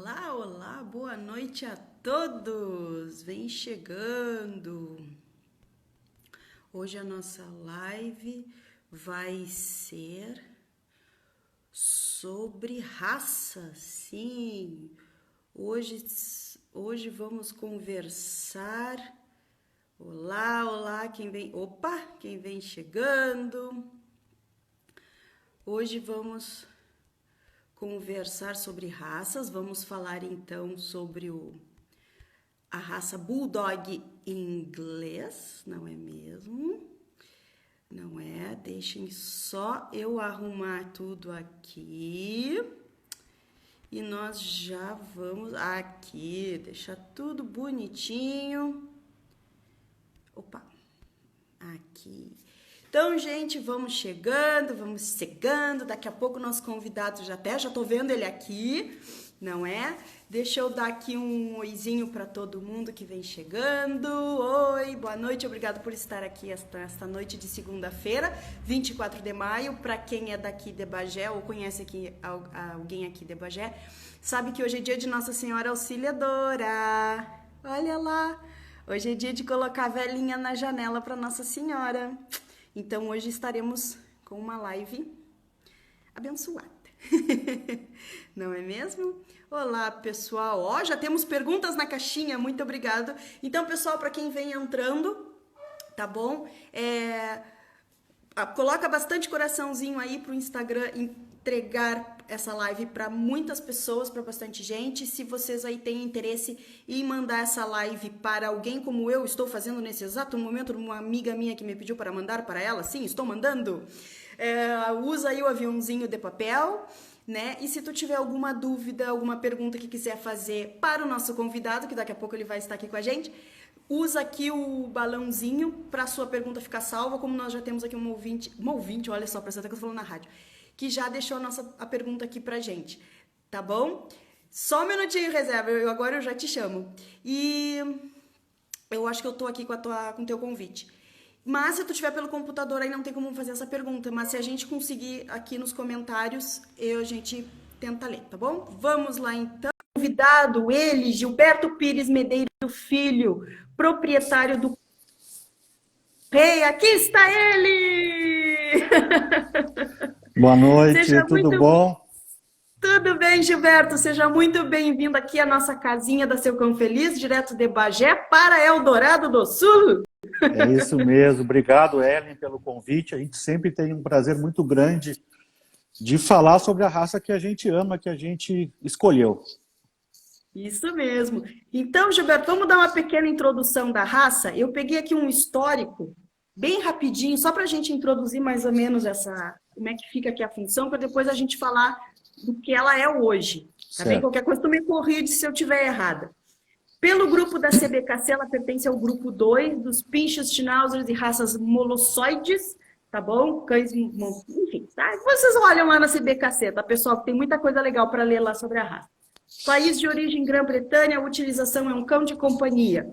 Olá, olá, boa noite a todos. Vem chegando. Hoje a nossa live vai ser sobre raça. Sim. Hoje vamos conversar. Olá, olá, quem vem? Opa, quem vem chegando? Hoje vamos conversar sobre raças. Vamos falar então sobre a raça Bulldog inglês, não é mesmo? Não é? Deixem só eu arrumar tudo aqui. E nós já vamos aqui, deixar tudo bonitinho. Opa, aqui. Então, gente, vamos chegando, daqui a pouco o nosso convidado já tô vendo ele aqui, não é? Deixa eu dar aqui um oizinho para todo mundo que vem chegando. Oi, boa noite, obrigado por estar aqui esta noite de segunda-feira, 24 de maio. Para quem é daqui de Bagé ou conhece aqui alguém aqui de Bagé, sabe que hoje é dia de Nossa Senhora Auxiliadora. Olha lá, hoje é dia de colocar a velhinha na janela para Nossa Senhora. Então, hoje estaremos com uma live abençoada. Não é mesmo? Olá, pessoal. Ó, já temos perguntas na caixinha. Muito obrigado. Então, pessoal, para quem vem entrando, tá bom? Coloca bastante coraçãozinho aí pro Instagram entregar essa live para muitas pessoas, para bastante gente. Se vocês aí têm interesse em mandar essa live para alguém como eu estou fazendo nesse exato momento, uma amiga minha que me pediu para mandar para ela, sim, estou mandando. Usa aí o aviãozinho de papel, né? E se tu tiver alguma dúvida, alguma pergunta que quiser fazer para o nosso convidado, que daqui a pouco ele vai estar aqui com a gente, usa aqui o balãozinho para a sua pergunta ficar salva, como nós já temos aqui um ouvinte, olha só, parece até que eu tô falando na rádio, que já deixou a pergunta aqui pra gente, tá bom? Só um minutinho, reserva, agora eu já te chamo. E eu acho que eu tô aqui com o teu convite. Mas se tu tiver pelo computador aí não tem como fazer essa pergunta, mas se a gente conseguir aqui nos comentários, a gente tenta ler, tá bom? Vamos lá então. Convidado, ele, Gilberto Pires Medeiros Filho, proprietário do Rei, aqui está ele! Boa noite, tudo bom? Tudo bem, Gilberto? Seja muito bem-vindo aqui à nossa casinha da Seu Cão Feliz, direto de Bagé para Eldorado do Sul. É isso mesmo. Obrigado, Ellen, pelo convite. A gente sempre tem um prazer muito grande de falar sobre a raça que a gente ama, que a gente escolheu. Isso mesmo. Então, Gilberto, vamos dar uma pequena introdução da raça. Eu peguei aqui um histórico, bem rapidinho, só para a gente introduzir mais ou menos como é que fica aqui a função, para depois a gente falar do que ela é hoje. Tá bem? Qualquer coisa tu me corrige se eu estiver errada. Pelo grupo da CBKC, ela pertence ao grupo 2 dos pinchos, schnauzers e raças molossoides, tá bom? Cães, enfim, tá? Vocês olham lá na CBKC, tá, pessoal? Tem muita coisa legal para ler lá sobre a raça. País de origem Grã-Bretanha, a utilização é um cão de companhia.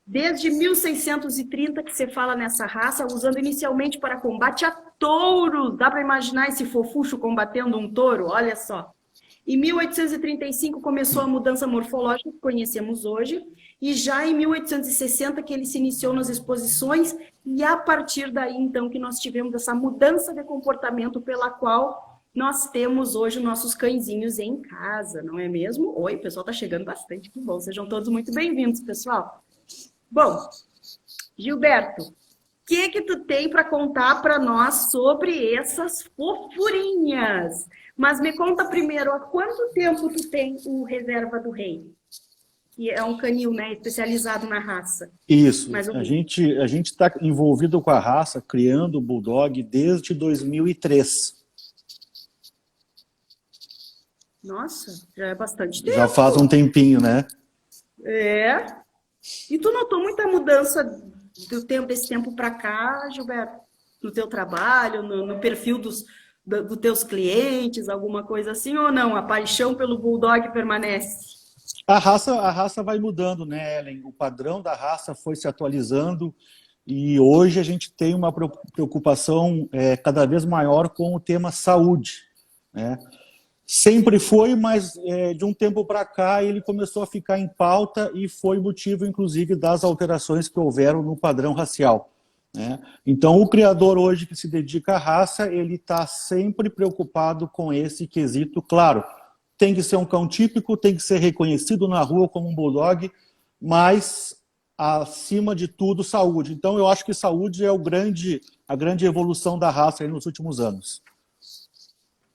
Desde 1630 que se fala nessa raça, usando inicialmente para combate a touros. Dá para imaginar esse fofucho combatendo um touro? Olha só. Em 1835 começou a mudança morfológica que conhecemos hoje, e já em 1860 que ele se iniciou nas exposições, e a partir daí então que nós tivemos essa mudança de comportamento pela qual nós temos hoje nossos cãezinhos em casa, não é mesmo? Oi, o pessoal está chegando bastante, que bom, sejam todos muito bem-vindos, pessoal. Bom, Gilberto, o que tu tem para contar para nós sobre essas fofurinhas? Mas me conta primeiro, há quanto tempo tu tem o Reserva do Rei? Que é um canil, né, especializado na raça. Isso, a gente está envolvido com a raça, criando o Bulldog desde 2003. Nossa, já é bastante tempo. Já faz um tempinho, né? É. E tu notou muita mudança desse tempo para cá, Gilberto? No teu trabalho, no perfil dos teus clientes, alguma coisa assim, ou não? A paixão pelo Bulldog permanece? A raça vai mudando, né, Ellen? O padrão da raça foi se atualizando e hoje a gente tem uma preocupação cada vez maior com o tema saúde, né? Sempre foi, mas de um tempo para cá ele começou a ficar em pauta e foi motivo, inclusive, das alterações que houveram no padrão racial, né? Então, o criador hoje que se dedica à raça, ele está sempre preocupado com esse quesito. Claro, tem que ser um cão típico, tem que ser reconhecido na rua como um bulldog, mas, acima de tudo, saúde. Então, eu acho que saúde é a grande evolução da raça aí nos últimos anos.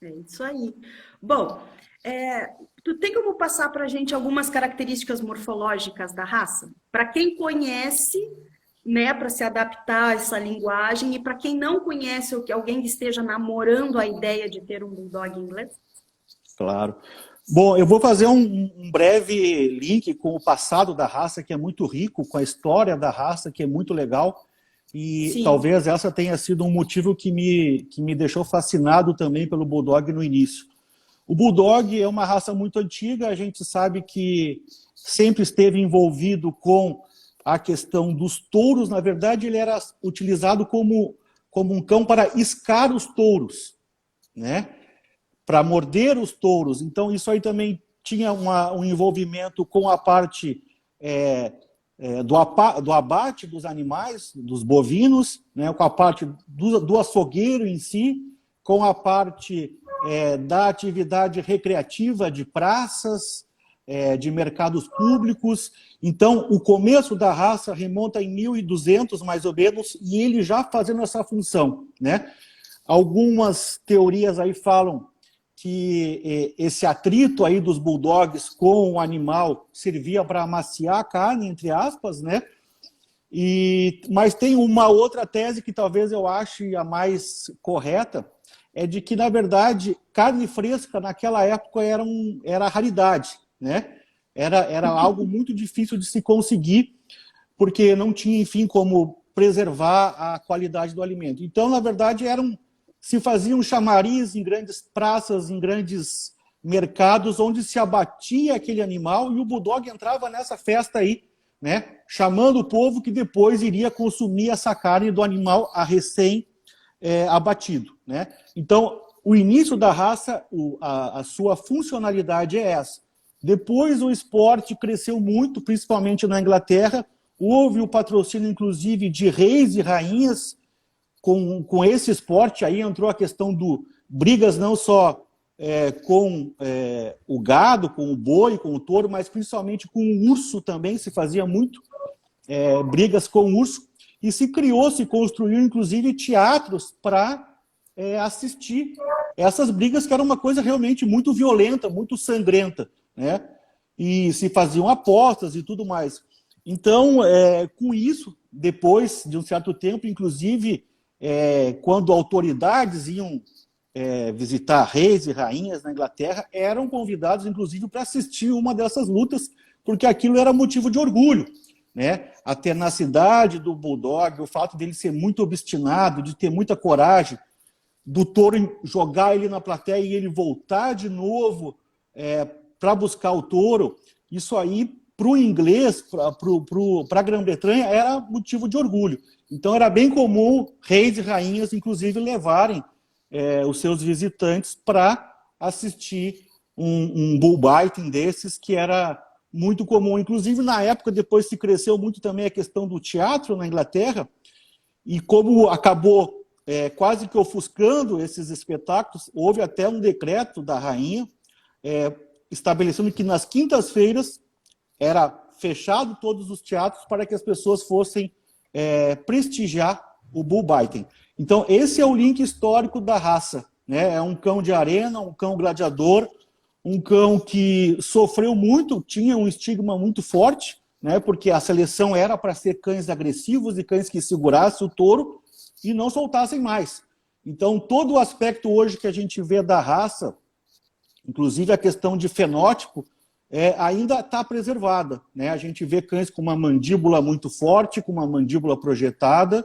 É isso aí. Bom, tu tem como passar para a gente algumas características morfológicas da raça? Para quem conhece, né, para se adaptar a essa linguagem, e para quem não conhece ou que alguém que esteja namorando a ideia de ter um bulldog inglês? Claro. Bom, eu vou fazer um breve link com o passado da raça, que é muito rico, com a história da raça, que é muito legal. E Sim. Talvez essa tenha sido um motivo que me deixou fascinado também pelo Bulldog no início. O Bulldog é uma raça muito antiga, a gente sabe que sempre esteve envolvido com a questão dos touros. Na verdade, ele era utilizado como um cão para iscar os touros, né? Para morder os touros. Então, isso aí também tinha um envolvimento com a parte do abate dos animais, dos bovinos, né, com a parte do açougueiro em si, com a parte da atividade recreativa de praças, de mercados públicos. Então, o começo da raça remonta em 1200, mais ou menos, e ele já fazendo essa função, né? Algumas teorias aí falam que esse atrito aí dos bulldogs com o animal servia para amaciar a carne, entre aspas, né? Mas tem uma outra tese que talvez eu ache a mais correta, é de que, na verdade, carne fresca naquela época era raridade, né? Era algo muito difícil de se conseguir, porque não tinha, enfim, como preservar a qualidade do alimento. Então, na verdade, se faziam chamariz em grandes praças, em grandes mercados, onde se abatia aquele animal, e o bulldog entrava nessa festa aí, né, chamando o povo que depois iria consumir essa carne do animal abatido, né? Então, o início da raça, a sua funcionalidade é essa. Depois o esporte cresceu muito, principalmente na Inglaterra. Houve o patrocínio, inclusive, de reis e rainhas. Com esse esporte aí entrou a questão do brigas não só com o gado, com o boi, com o touro, mas principalmente com o urso também, se fazia muito brigas com o urso, e se construiu inclusive teatros para assistir essas brigas, que era uma coisa realmente muito violenta, muito sangrenta, né? E se faziam apostas e tudo mais. Então, com isso, depois de um certo tempo, inclusive, quando autoridades iam visitar reis e rainhas na Inglaterra, eram convidados, inclusive, para assistir uma dessas lutas, porque aquilo era motivo de orgulho, né? A tenacidade do bulldog, o fato dele ser muito obstinado, de ter muita coragem, do touro jogar ele na plateia e ele voltar de novo para buscar o touro, isso aí, para o inglês, para a Grã-Bretanha, era motivo de orgulho. Então, era bem comum reis e rainhas, inclusive, levarem os seus visitantes para assistir um bullfighting desses, que era muito comum. Inclusive, na época, depois se cresceu muito também a questão do teatro na Inglaterra, e como acabou quase que ofuscando esses espetáculos, houve até um decreto da rainha estabelecendo que nas quintas-feiras era fechado todos os teatros para que as pessoas fossem prestigiar o bullfighting. Então, esse é o link histórico da raça, né? É um cão de arena, um cão gladiador, um cão que sofreu muito, tinha um estigma muito forte, né? Porque a seleção era para ser cães agressivos e cães que segurassem o touro e não soltassem mais. Então, todo o aspecto hoje que a gente vê da raça, inclusive a questão de fenótipo, ainda está preservada, né? A gente vê cães com uma mandíbula muito forte, com uma mandíbula projetada.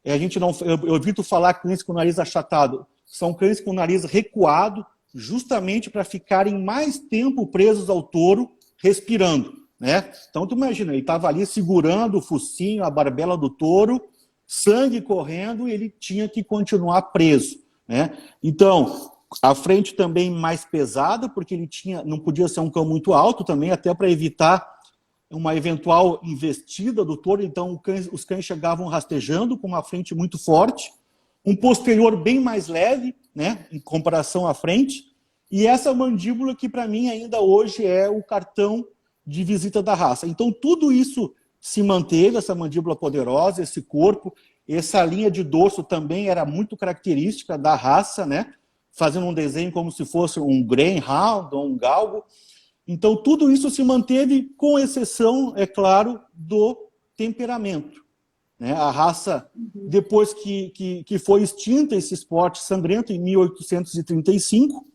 Eu evito falar cães com o nariz achatado. São cães com o nariz recuado, justamente para ficarem mais tempo presos ao touro, respirando, né? Então, tu imagina, ele estava ali segurando o focinho, a barbela do touro, sangue correndo, e ele tinha que continuar preso, né? Então, A frente também mais pesada, porque ele não podia ser um cão muito alto também, até para evitar uma eventual investida do touro. Então os cães chegavam rastejando com uma frente muito forte, um posterior bem mais leve, né, em comparação à frente, e essa mandíbula que para mim ainda hoje é o cartão de visita da raça. Então tudo isso se manteve, essa mandíbula poderosa, esse corpo, essa linha de dorso também era muito característica da raça, né? Fazendo um desenho como se fosse um Greyhound ou um Galgo. Então tudo isso se manteve, com exceção, é claro, do temperamento, né? A raça, depois que foi extinta esse esporte sangrento, em 1835,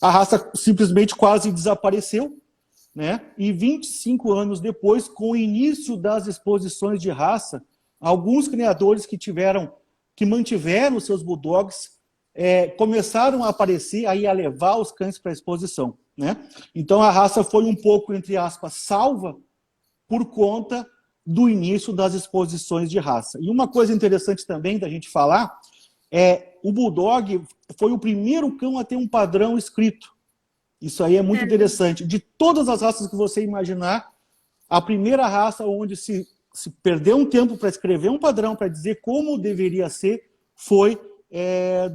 a raça simplesmente quase desapareceu, né? E 25 anos depois, com o início das exposições de raça, alguns criadores que mantiveram seus bulldogs começaram a aparecer, aí a levar os cães para a exposição, né? Então a raça foi um pouco, entre aspas, salva por conta do início das exposições de raça. E uma coisa interessante também da gente falar o bulldog foi o primeiro cão a ter um padrão escrito. Isso aí é muito interessante. De todas as raças que você imaginar, a primeira raça onde se perdeu um tempo para escrever um padrão, para dizer como deveria ser, foi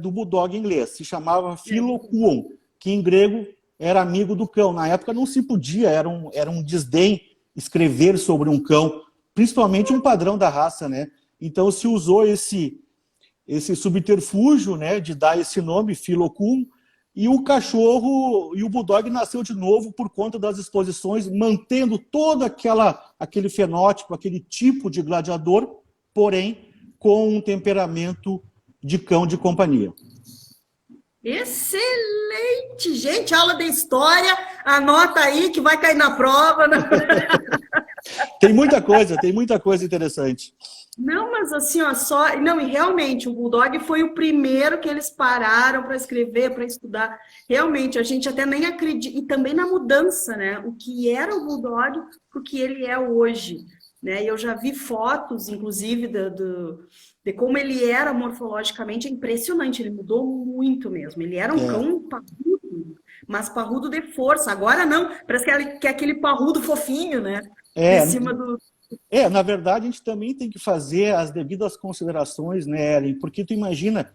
do bulldog inglês. Se chamava Philoquon, que em grego era amigo do cão. Na época não se podia, era um desdém escrever sobre um cão, principalmente um padrão da raça, né? Então se usou esse subterfúgio, né, de dar esse nome, Philoquon, e o cachorro e o bulldog nasceu de novo por conta das exposições, mantendo todo aquele fenótipo, aquele tipo de gladiador, porém com um temperamento de cão de companhia. Excelente! Gente, aula de história, anota aí que vai cair na prova. Né? Tem muita coisa interessante. Não, mas assim, ó, Não, e realmente, o Bulldog foi o primeiro que eles pararam para escrever, para estudar. Realmente, a gente até nem acredita. E também na mudança, né? O que era o Bulldog para o que ele é hoje. Né? E eu já vi fotos, inclusive, de como ele era morfologicamente. É impressionante, ele mudou muito mesmo. Ele era um cão parrudo, mas parrudo de força. Agora não, parece que é aquele parrudo fofinho, né? Em cima do... na verdade, a gente também tem que fazer as devidas considerações, né, Ellen? Porque tu imagina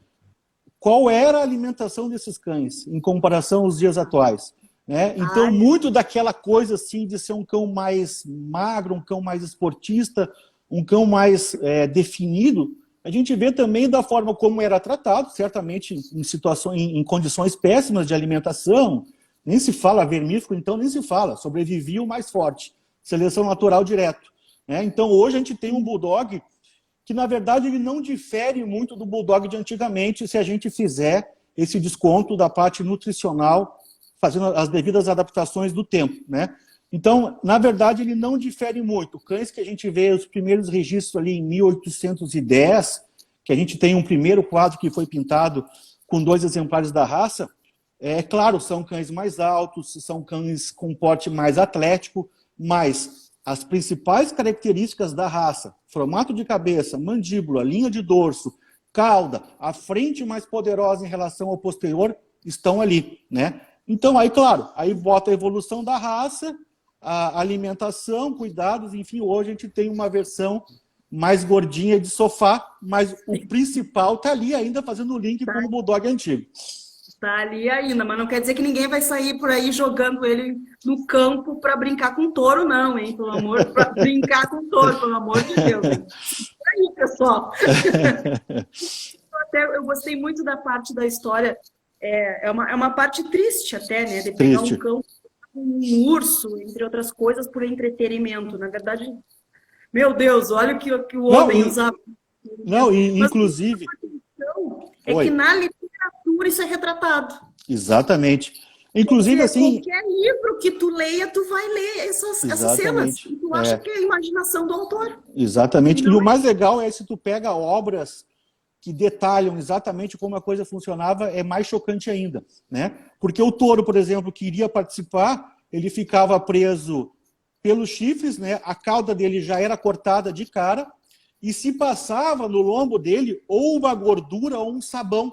qual era a alimentação desses cães em comparação aos dias atuais, né? Então, muito daquela coisa assim de ser um cão mais magro, um cão mais esportista, um cão mais definido, a gente vê também da forma como era tratado, certamente em condições péssimas de alimentação, nem se fala vermífugo, então nem se fala, sobrevivia o mais forte, seleção natural direto. Então, hoje a gente tem um bulldog que, na verdade, ele não difere muito do bulldog de antigamente se a gente fizer esse desconto da parte nutricional, fazendo as devidas adaptações do tempo, né? Então, na verdade, ele não difere muito. Cães que a gente vê os primeiros registros ali em 1810, que a gente tem um primeiro quadro que foi pintado com 2 exemplares da raça, claro, são cães mais altos, são cães com porte mais atlético, mas as principais características da raça, formato de cabeça, mandíbula, linha de dorso, cauda, a frente mais poderosa em relação ao posterior, estão ali, né? Então, aí, claro, aí bota a evolução da raça, a alimentação, cuidados, enfim, hoje a gente tem uma versão mais gordinha de sofá, mas o principal está ali ainda fazendo o link com o bulldog antigo. Tá ali ainda, mas não quer dizer que ninguém vai sair por aí jogando ele no campo para brincar com touro, não, hein? Pelo amor, para brincar com touro, pelo amor de Deus. Hein? Aí, pessoal. Eu gostei muito da parte da história. É uma parte triste até, né? De pegar um cão, um urso, entre outras coisas, por entretenimento. Na verdade, meu Deus, olha o que o homem usava. Não, e inclusive... Que na literatura isso é retratado. Exatamente. Inclusive, assim... Qualquer livro que tu leia, tu vai ler essas cenas. E tu acha que é a imaginação do autor. Exatamente. E o mais legal é se tu pega obras que detalham exatamente como a coisa funcionava, é mais chocante ainda, né? Porque o touro, por exemplo, que iria participar, ele ficava preso pelos chifres, né? A cauda dele já era cortada de cara, e se passava no lombo dele ou uma gordura ou um sabão.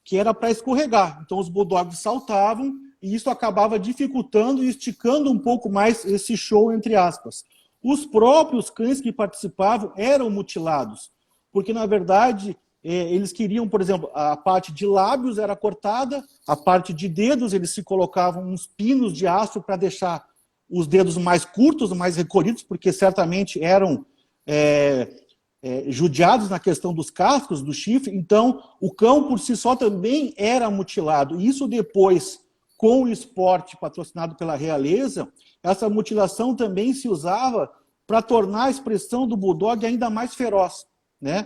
que era para escorregar. Então os bulldogs saltavam e isso acabava dificultando e esticando um pouco mais esse show, entre aspas. Os próprios cães que participavam eram mutilados, porque, na verdade, eles queriam, por exemplo, a parte de lábios era cortada, a parte de dedos, eles se colocavam uns pinos de aço para deixar os dedos mais curtos, mais recolhidos, porque certamente eram judiados na questão dos cascos, do chifre. Então, o cão, por si só, também era mutilado. E isso depois, com o esporte patrocinado pela realeza, essa mutilação também se usava para tornar a expressão do bulldog ainda mais feroz, né?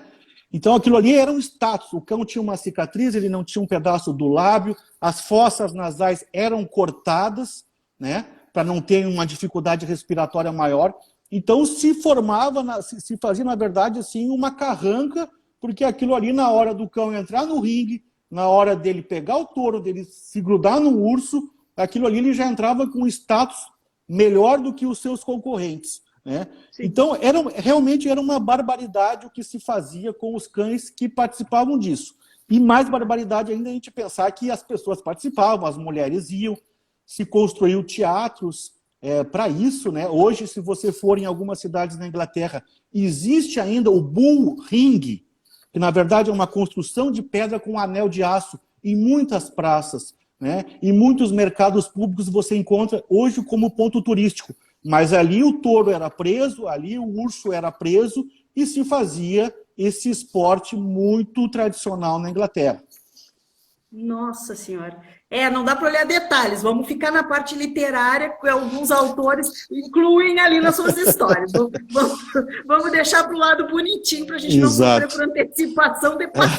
Então aquilo ali era um status, o cão tinha uma cicatriz, ele não tinha um pedaço do lábio, as fossas nasais eram cortadas, né? Para não ter uma dificuldade respiratória maior. Então se formava, se fazia na verdade assim uma carranca, porque aquilo ali na hora do cão entrar no ringue, na hora dele pegar o touro, dele se grudar no urso, aquilo ali ele já entrava com um status melhor do que os seus concorrentes, né? Então, realmente era uma barbaridade o que se fazia com os cães que participavam disso. E mais barbaridade ainda a gente pensar que as pessoas participavam, as mulheres iam, se construíam teatros para isso, né? Hoje, se você for em algumas cidades na Inglaterra, existe ainda o Bull Ring, que na verdade é uma construção de pedra com um anel de aço em muitas praças, né? Em muitos mercados públicos você encontra hoje como ponto turístico. Mas ali o touro era preso, ali o urso era preso e se fazia esse esporte muito tradicional na Inglaterra. Nossa Senhora. Não dá para olhar detalhes, vamos ficar na parte literária, que alguns autores incluem ali nas suas histórias. Vamos deixar para o lado bonitinho, para a gente não sofrer por antecipação depois.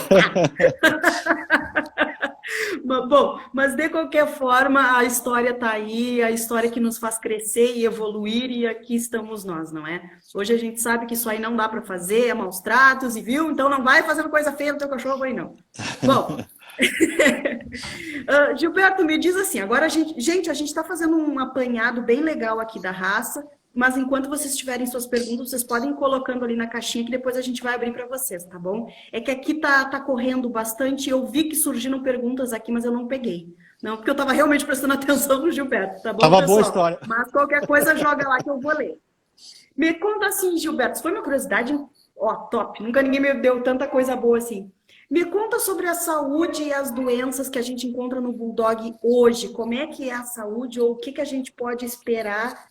Bom, mas de qualquer forma, a história está aí, a história que nos faz crescer e evoluir, e aqui estamos nós, não é? Hoje a gente sabe que isso aí não dá para fazer, é maus tratos, e viu? Então não vai fazendo coisa feia no teu cachorro aí, não. Bom... Gilberto, me diz assim, agora a gente está fazendo um apanhado bem legal aqui da raça, mas enquanto vocês tiverem suas perguntas, vocês podem ir colocando ali na caixinha que depois a gente vai abrir para vocês, tá bom? É que aqui tá correndo bastante, eu vi que surgiram perguntas aqui, mas eu não peguei. Não, porque eu estava realmente prestando atenção no Gilberto, tá bom, Tava pessoal? boa a história. Mas qualquer coisa joga lá que eu vou ler. Me conta assim, Gilberto, isso foi uma curiosidade, top, nunca ninguém me deu tanta coisa boa assim. Me conta sobre a saúde e as doenças que a gente encontra no Bulldog hoje. Como é que é a saúde ou o que a gente pode esperar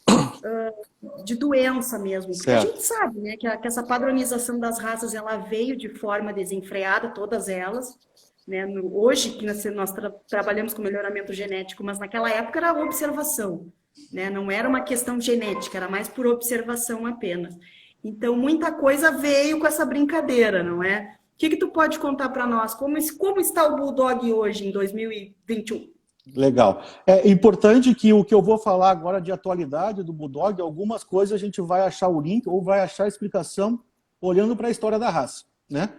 de doença mesmo? Porque a gente sabe, né, que essa padronização das raças ela veio de forma desenfreada, todas elas. Né? Hoje, que nós trabalhamos com melhoramento genético, mas naquela época era observação. Né? Não era uma questão genética, era mais por observação apenas. Então, muita coisa veio com essa brincadeira, não é? O que tu pode contar para nós? Como está o Bulldog hoje, em 2021? Legal. É importante que o que eu vou falar agora de atualidade do Bulldog, algumas coisas a gente vai achar o link ou vai achar a explicação olhando para a história da raça, né?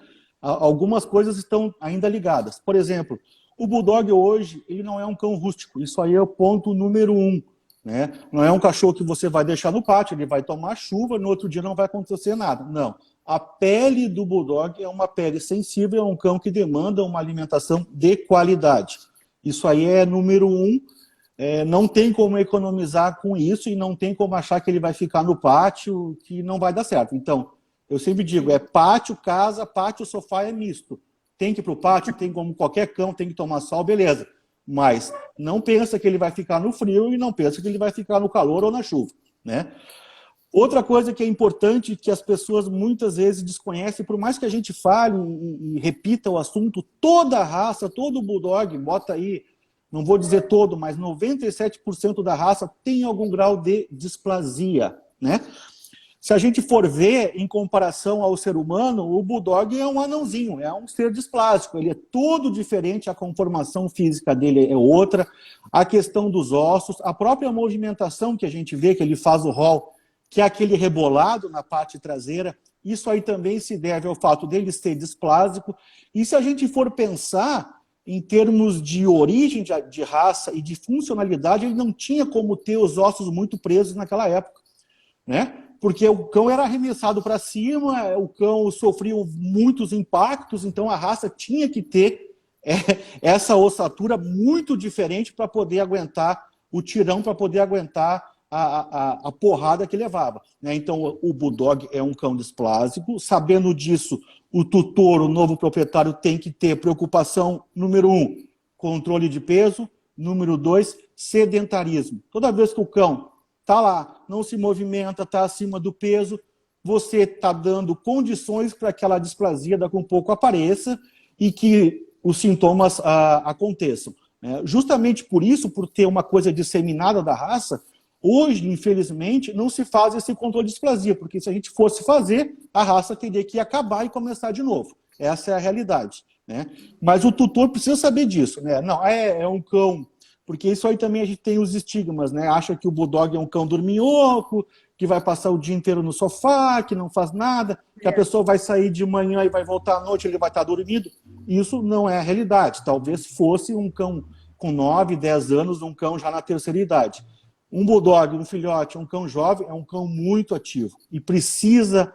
Algumas coisas estão ainda ligadas. Por exemplo, o Bulldog hoje, ele não é um cão rústico. Isso aí é o ponto número 1. Né? Não é um cachorro que você vai deixar no pátio, ele vai tomar chuva, no outro dia não vai acontecer nada. Não. A pele do Bulldog é uma pele sensível, é um cão que demanda uma alimentação de qualidade. Isso aí é número 1. Não tem como economizar com isso e não tem como achar que ele vai ficar no pátio, que não vai dar certo. Então, eu sempre digo, pátio, casa, pátio, sofá é misto. Tem que ir para o pátio, tem como qualquer cão, tem que tomar sol, beleza. Mas não pensa que ele vai ficar no frio e não pensa que ele vai ficar no calor ou na chuva, né? Outra coisa que é importante, que as pessoas muitas vezes desconhecem, por mais que a gente fale e repita o assunto, toda a raça, todo Bulldog, bota aí, não vou dizer todo, mas 97% da raça tem algum grau de displasia, né? Se a gente for ver, em comparação ao ser humano, o Bulldog é um anãozinho, é um ser displásico, ele é todo diferente, a conformação física dele é outra, a questão dos ossos, a própria movimentação que a gente vê, que ele faz o roll, que é aquele rebolado na parte traseira, isso aí também se deve ao fato dele ser displásico. E se a gente for pensar em termos de origem de raça e de funcionalidade, ele não tinha como ter os ossos muito presos naquela época, né? Porque o cão era arremessado para cima, o cão sofria muitos impactos, então a raça tinha que ter essa ossatura muito diferente para poder aguentar o tirão, para poder aguentar a porrada que levava, né? Então, o Bulldog é um cão displásico. Sabendo disso, o tutor, o novo proprietário, tem que ter preocupação, número 1, controle de peso, número 2, sedentarismo. Toda vez que o cão está lá, não se movimenta, está acima do peso, você está dando condições para que aquela displasia daqui a um pouco apareça e que os sintomas aconteçam. Justamente por isso, por ter uma coisa disseminada da raça, hoje, infelizmente, não se faz esse controle de displasia, porque se a gente fosse fazer, a raça teria que acabar e começar de novo. Essa é a realidade, né? Mas o tutor precisa saber disso, né? Não, é um cão, porque isso aí também a gente tem os estigmas, né? Acha que o Bulldog é um cão dorminhoco, que vai passar o dia inteiro no sofá, que não faz nada, que a pessoa vai sair de manhã e vai voltar à noite, ele vai estar dormindo. Isso não é a realidade. Talvez fosse um cão com 9, 10 anos, um cão já na terceira idade. Um Bulldog, um filhote, um cão jovem, é um cão muito ativo e precisa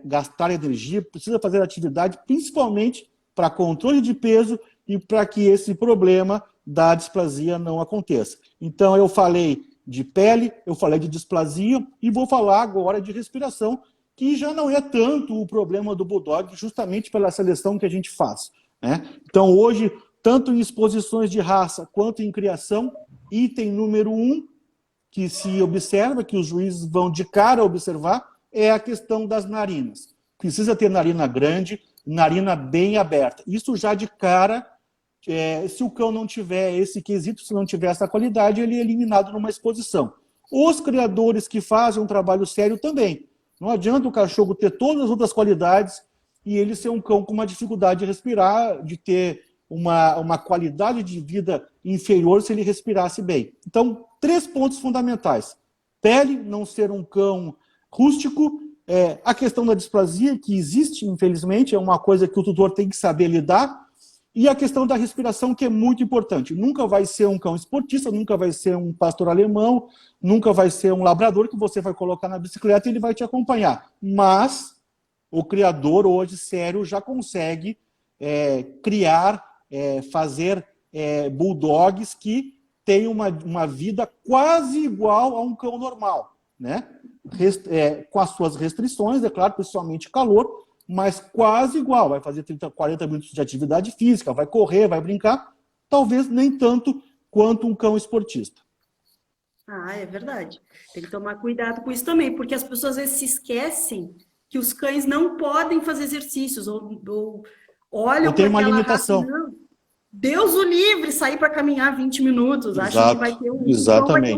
gastar energia, precisa fazer atividade, principalmente para controle de peso e para que esse problema da displasia não aconteça. Então, eu falei de pele, eu falei de displasia e vou falar agora de respiração, que já não é tanto o problema do Bulldog, justamente pela seleção que a gente faz, né? Então, hoje, tanto em exposições de raça quanto em criação, item número 1, que se observa, que os juízes vão de cara observar, é a questão das narinas. Precisa ter narina grande, narina bem aberta. Isso já de cara, se o cão não tiver esse quesito, se não tiver essa qualidade, ele é eliminado numa exposição. Os criadores que fazem um trabalho sério também. Não adianta o cachorro ter todas as outras qualidades e ele ser um cão com uma dificuldade de respirar, de ter uma qualidade de vida inferior se ele respirasse bem. Então, 3 pontos fundamentais. Pele, não ser um cão rústico. A questão da displasia, que existe, infelizmente, é uma coisa que o tutor tem que saber lidar. E a questão da respiração, que é muito importante. Nunca vai ser um cão esportista, nunca vai ser um pastor alemão, nunca vai ser um labrador que você vai colocar na bicicleta e ele vai te acompanhar. Mas o criador, hoje, sério, já consegue criar, fazer bulldogs que têm uma vida quase igual a um cão normal, né? Com as suas restrições, é claro, principalmente calor, mas quase igual. Vai fazer 30, 40 minutos de atividade física, vai correr, vai brincar, talvez nem tanto quanto um cão esportista. Ah, é verdade. Tem que tomar cuidado com isso também, porque as pessoas às vezes se esquecem que os cães não podem fazer exercícios, ou olham para aquela limitação. raça, não, Deus o livre, sair para caminhar 20 minutos, acha que vai ter um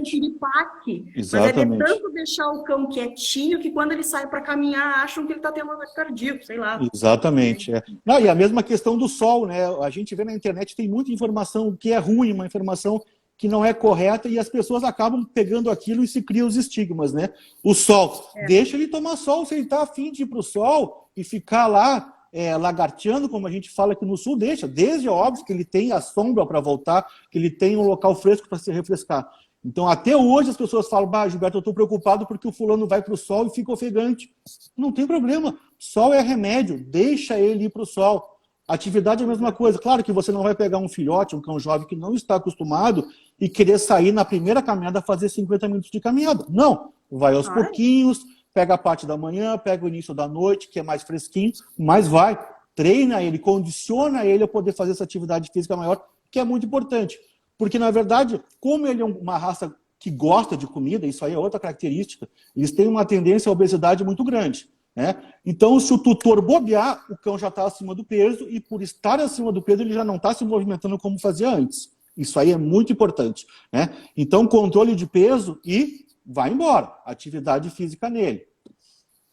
piripaque. Mas é de tanto deixar o cão quietinho que quando ele sai para caminhar, acham que ele está tendo um ataque cardíaco, sei lá. Exatamente. Não, e a mesma questão do sol, né? A gente vê na internet, tem muita informação que é ruim, uma informação que não é correta, e as pessoas acabam pegando aquilo e se criam os estigmas, né? O sol, deixa ele tomar sol, se ele está afim de ir para o sol e ficar lá lagarteando, como a gente fala aqui no sul, deixa. Desde óbvio que ele tem a sombra para voltar, que ele tem um local fresco para se refrescar. Então, até hoje as pessoas falam, Gilberto, eu estou preocupado porque o fulano vai para o sol e fica ofegante. Não tem problema. Sol é remédio, deixa ele ir para o sol. Atividade é a mesma coisa. Claro que você não vai pegar um filhote, um cão jovem que não está acostumado e querer sair na primeira caminhada fazer 50 minutos de caminhada. Não. Vai aos pouquinhos, pega a parte da manhã, pega o início da noite, que é mais fresquinho, mas vai, treina ele, condiciona ele a poder fazer essa atividade física maior, que é muito importante. Porque, na verdade, como ele é uma raça que gosta de comida, isso aí é outra característica, eles têm uma tendência à obesidade muito grande, né? Então, se o tutor bobear, o cão já está acima do peso, e por estar acima do peso, ele já não está se movimentando como fazia antes. Isso aí é muito importante, né? Então, controle de peso e vai embora, atividade física nele.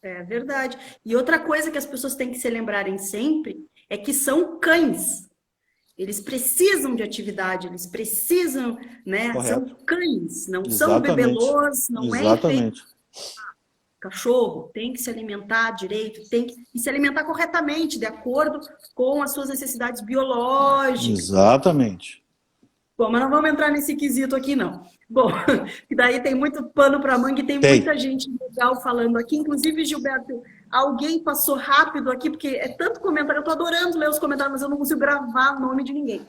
É verdade. E outra coisa que as pessoas têm que se lembrarem sempre é que são cães. Eles precisam de atividade, eles precisam, né? Correto. São cães, não Exatamente. são bebelôs, não Exatamente. é feito. Cachorro tem que se alimentar direito, tem que se alimentar corretamente, de acordo com as suas necessidades biológicas. Exatamente. Bom, mas não vamos entrar nesse quesito aqui, não. Bom, daí tem muito pano para manga e tem muita gente legal falando aqui. Inclusive, Gilberto, Alguém passou rápido aqui, porque é tanto comentário, eu tô adorando ler os comentários, mas eu não consigo gravar o nome de ninguém.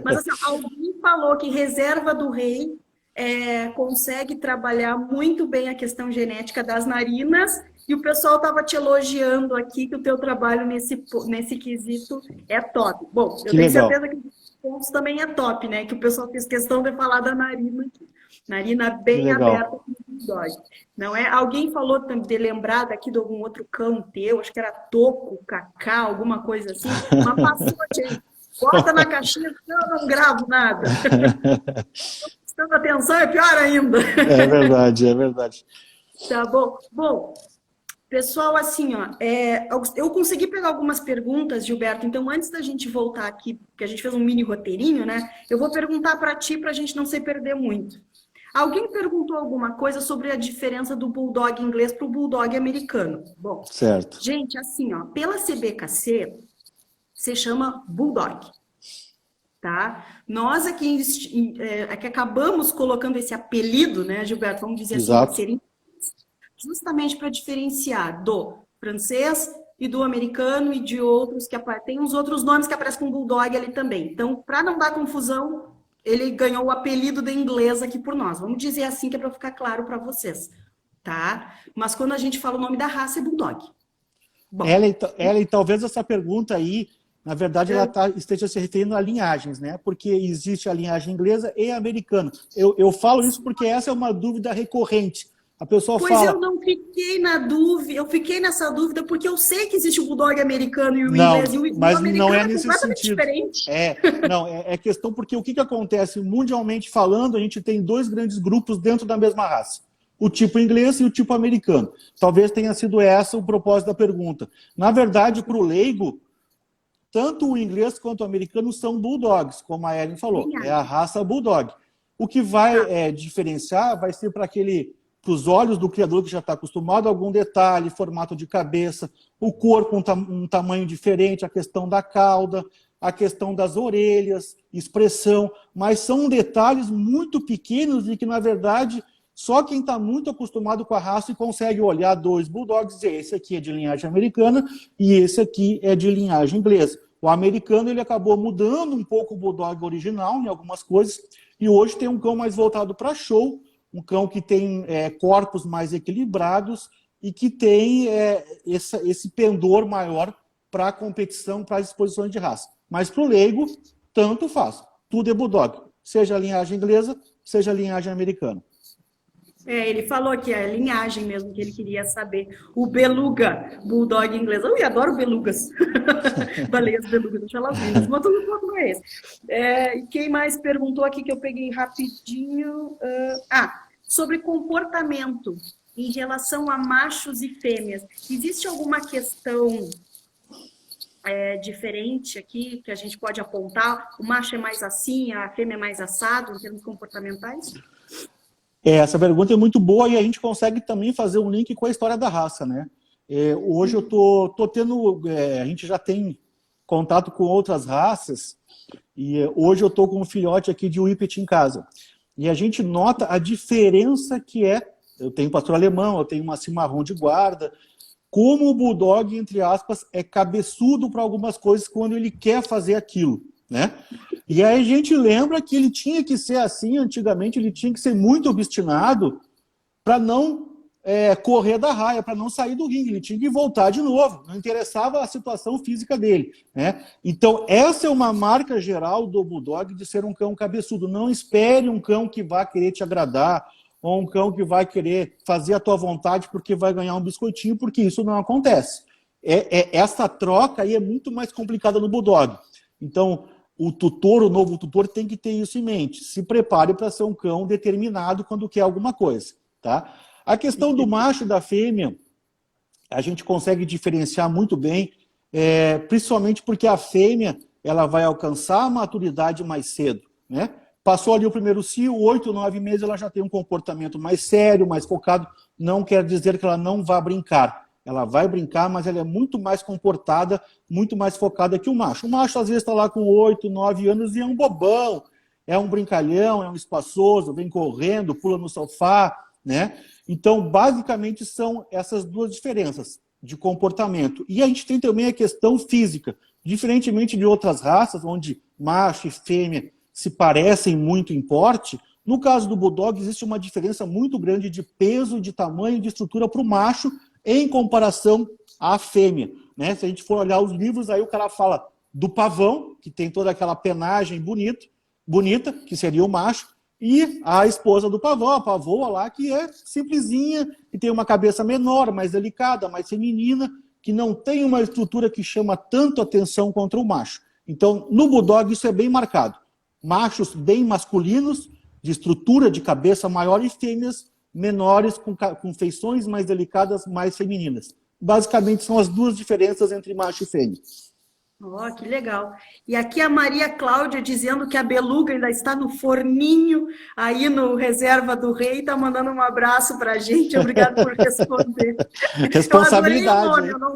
Mas assim, alguém falou que reserva do rei consegue trabalhar muito bem a questão genética das narinas, e o pessoal estava te elogiando aqui que o teu trabalho nesse quesito é top. Bom, eu tenho certeza que os pontos também é top, né? Que o pessoal fez questão de falar da narina aqui. Narina bem aberta com o bulldog. Não é? Alguém falou de lembrar daqui de algum outro cão teu, acho que era Toco, Cacá, alguma coisa assim. Mas passou, gente. Bota na caixinha, eu não gravo nada. Prestando atenção é pior ainda. É verdade, é verdade. Tá bom. Bom, pessoal, assim, ó, eu consegui pegar algumas perguntas, Gilberto, então antes da gente voltar aqui, que a gente fez um mini roteirinho, né? Eu vou perguntar para ti, para a gente não se perder muito. Alguém perguntou alguma coisa sobre a diferença do bulldog inglês para o bulldog americano. Bom, certo. Gente, assim, ó, pela CBKC, se chama bulldog, tá? Nós aqui acabamos colocando esse apelido, né, Gilberto? Vamos dizer Exato. assim, justamente para diferenciar do francês e do americano e de outros que tem uns outros nomes que aparecem com bulldog ali também. Então, para não dar confusão, ele ganhou o apelido de inglês aqui por nós. Vamos dizer assim que é para ficar claro para vocês, tá? Mas quando a gente fala o nome da raça é bulldog. Bom, Ellen, talvez essa pergunta aí, na verdade, ela esteja se referindo a linhagens, né? Porque existe a linhagem inglesa e americana. Eu falo isso porque essa é uma dúvida recorrente. A pessoa fala... Pois eu não fiquei na dúvida, eu fiquei nessa dúvida porque eu sei que existe o bulldog americano e o inglês, e o americano não é nesse completamente sentido. Diferente. É questão porque o que acontece? Mundialmente falando, a gente tem dois grandes grupos dentro da mesma raça. O tipo inglês e o tipo americano. Talvez tenha sido esse o propósito da pergunta. Na verdade, para o leigo, tanto o inglês quanto o americano são bulldogs, como a Ellen falou. É a raça bulldog. O que vai diferenciar vai ser para os olhos do criador que já está acostumado a algum detalhe, formato de cabeça, o corpo um tamanho diferente, a questão da cauda, a questão das orelhas, expressão, mas são detalhes muito pequenos e que, na verdade, só quem está muito acostumado com a raça e consegue olhar dois bulldogs e dizer, esse aqui é de linhagem americana e esse aqui é de linhagem inglesa. O americano ele acabou mudando um pouco o bulldog original em algumas coisas e hoje tem um cão mais voltado para show, um cão que tem corpos mais equilibrados e que tem esse pendor maior para a competição, para as exposições de raça. Mas para o leigo, tanto faz. Tudo é bulldog. Seja a linhagem inglesa, seja a linhagem americana. Ele falou que é a linhagem mesmo que ele queria saber. O beluga, bulldog inglês. Eu adoro belugas. Baleias belugas, deixa elas lindas. Mas tudo quanto é esse. E quem mais perguntou aqui que eu peguei rapidinho? Sobre comportamento em relação a machos e fêmeas. Existe alguma questão diferente aqui que a gente pode apontar? O macho é mais assim, a fêmea é mais assado em termos comportamentais? Essa pergunta é muito boa e a gente consegue também fazer um link com a história da raça, né? Hoje eu tô tendo... a gente já tem contato com outras raças e hoje eu tô com um filhote aqui de Whippet em casa. E a gente nota a diferença que eu tenho pastor alemão, eu tenho uma cimarrão de guarda, como o bulldog, entre aspas, é cabeçudo para algumas coisas quando ele quer fazer aquilo, né? E aí a gente lembra que ele tinha que ser assim antigamente, ele tinha que ser muito obstinado para não correr da raia, para não sair do ringue, ele tinha que voltar de novo, não interessava a situação física dele, né? Então essa é uma marca geral do bulldog de ser um cão cabeçudo. Não espere um cão que vai querer te agradar, ou um cão que vai querer fazer a tua vontade porque vai ganhar um biscoitinho, porque isso não acontece. Essa troca aí é muito mais complicada no bulldog. Então o novo tutor tem que ter isso em mente. Se prepare para ser um cão determinado quando quer alguma coisa, tá? A questão do macho e da fêmea, a gente consegue diferenciar muito bem, principalmente porque a fêmea ela vai alcançar a maturidade mais cedo, né? Passou ali o primeiro cio, 8, 9 meses, ela já tem um comportamento mais sério, mais focado. Não quer dizer que ela não vá brincar. Ela vai brincar, mas ela é muito mais comportada, muito mais focada que o macho. O macho, às vezes, está lá com 8, 9 anos e é um bobão, é um brincalhão, é um espaçoso, vem correndo, pula no sofá, né? Então, basicamente, são essas duas diferenças. de comportamento. E a gente tem também a questão física. Diferentemente de outras raças, onde macho e fêmea se parecem muito em porte, no caso do Bulldog existe uma diferença muito grande de peso, de tamanho e de estrutura para o macho em comparação à fêmea, né? Se a gente for olhar os livros, aí o cara fala do pavão, que tem toda aquela penagem bonita, que seria o macho, e a esposa do pavão, a pavoa lá, que é simplesinha, que tem uma cabeça menor, mais delicada, mais feminina, que não tem uma estrutura que chama tanto atenção contra o macho. Então, no Bulldog isso é bem marcado. Machos bem masculinos, de estrutura de cabeça maior, e fêmeas menores, com feições mais delicadas, mais femininas. Basicamente, são as duas diferenças entre macho e fêmea. Oh, que legal. E aqui a Maria Cláudia dizendo que a beluga ainda está no forninho, aí no Reserva do Rei, está mandando um abraço para a gente. Obrigado por responder. Responsabilidade. Eu adorei o nome.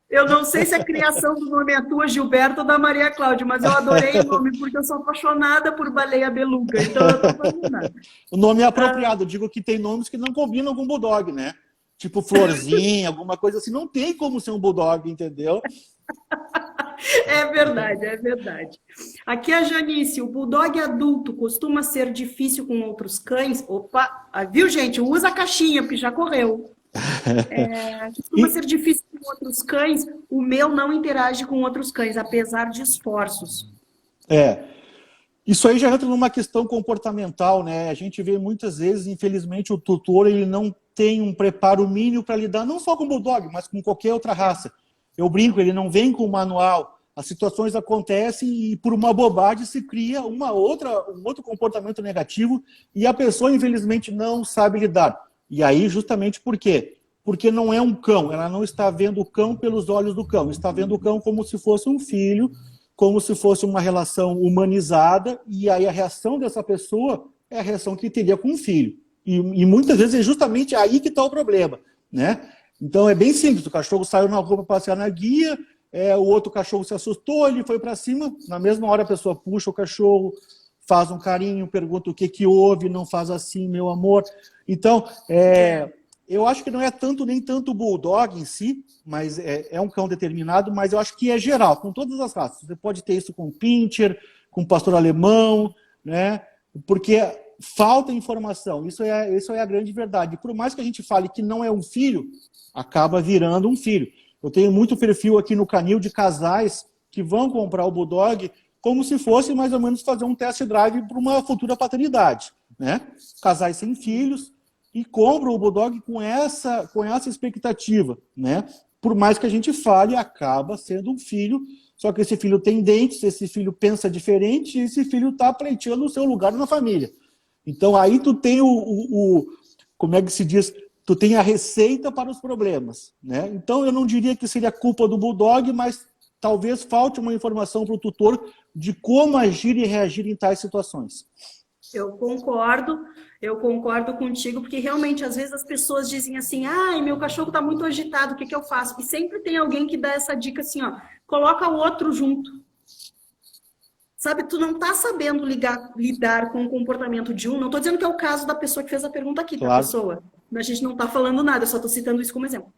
Eu não sei se a criação do nome é tua, Gilberto, ou da Maria Cláudia, mas eu adorei o nome, porque eu sou apaixonada por baleia beluga, então eu estou fascinada. O nome é apropriado. Eu digo que tem nomes que não combinam com Bulldog, né? Tipo Florzinha, alguma coisa assim. Não tem como ser um Bulldog, entendeu? É verdade, é verdade. Aqui a Janice, o Bulldog adulto costuma ser difícil com outros cães? Opa, viu, gente? Usa a caixinha, porque já correu. Costuma ser difícil com outros cães. O meu não interage com outros cães, apesar de esforços. Isso aí já entra numa questão comportamental, né? A gente vê muitas vezes, infelizmente, o tutor ele não tem um preparo mínimo para lidar não só com o Bulldog, mas com qualquer outra raça. Eu brinco, ele não vem com o manual. As situações acontecem e por uma bobagem se cria um outro comportamento negativo e a pessoa, infelizmente, não sabe lidar. E aí, justamente por quê? Porque não é um cão, ela não está vendo o cão pelos olhos do cão, está vendo o cão como se fosse um filho, como se fosse uma relação humanizada, e aí a reação dessa pessoa é a reação que teria com um filho. E muitas vezes é justamente aí que está o problema, né? Então é bem simples, o cachorro saiu na rua para passear na guia, o outro cachorro se assustou, ele foi para cima, na mesma hora a pessoa puxa o cachorro, faz um carinho, pergunta o que houve, não faz assim, meu amor. Então, eu acho que não é nem tanto o Bulldog em si, mas é um cão determinado, mas eu acho que é geral, com todas as raças. Você pode ter isso com Pinscher, com Pastor Alemão, né? Porque falta informação, isso é a grande verdade. Por mais que a gente fale que não é um filho, acaba virando um filho. Eu tenho muito perfil aqui no Canil de casais que vão comprar o Bulldog como se fosse mais ou menos fazer um test drive para uma futura paternidade, né? Casais sem filhos e compram o Bulldog com essa expectativa, né? Por mais que a gente fale, acaba sendo um filho, só que esse filho tem dentes, esse filho pensa diferente e esse filho está pleiteando o seu lugar na família. Então aí tu tem como é que se diz? Tu tem a receita para os problemas, né? Então eu não diria que seria culpa do Bulldog, mas talvez falte uma informação para o tutor de como agir e reagir em tais situações. Eu concordo contigo, porque realmente às vezes as pessoas dizem assim, ai, meu cachorro está muito agitado, o que eu faço? E sempre tem alguém que dá essa dica assim, ó, coloca o outro junto. Sabe, tu não tá sabendo lidar com o comportamento de um, não estou dizendo que é o caso da pessoa que fez a pergunta aqui, claro. Da pessoa. A gente não está falando nada, eu só estou citando isso como exemplo.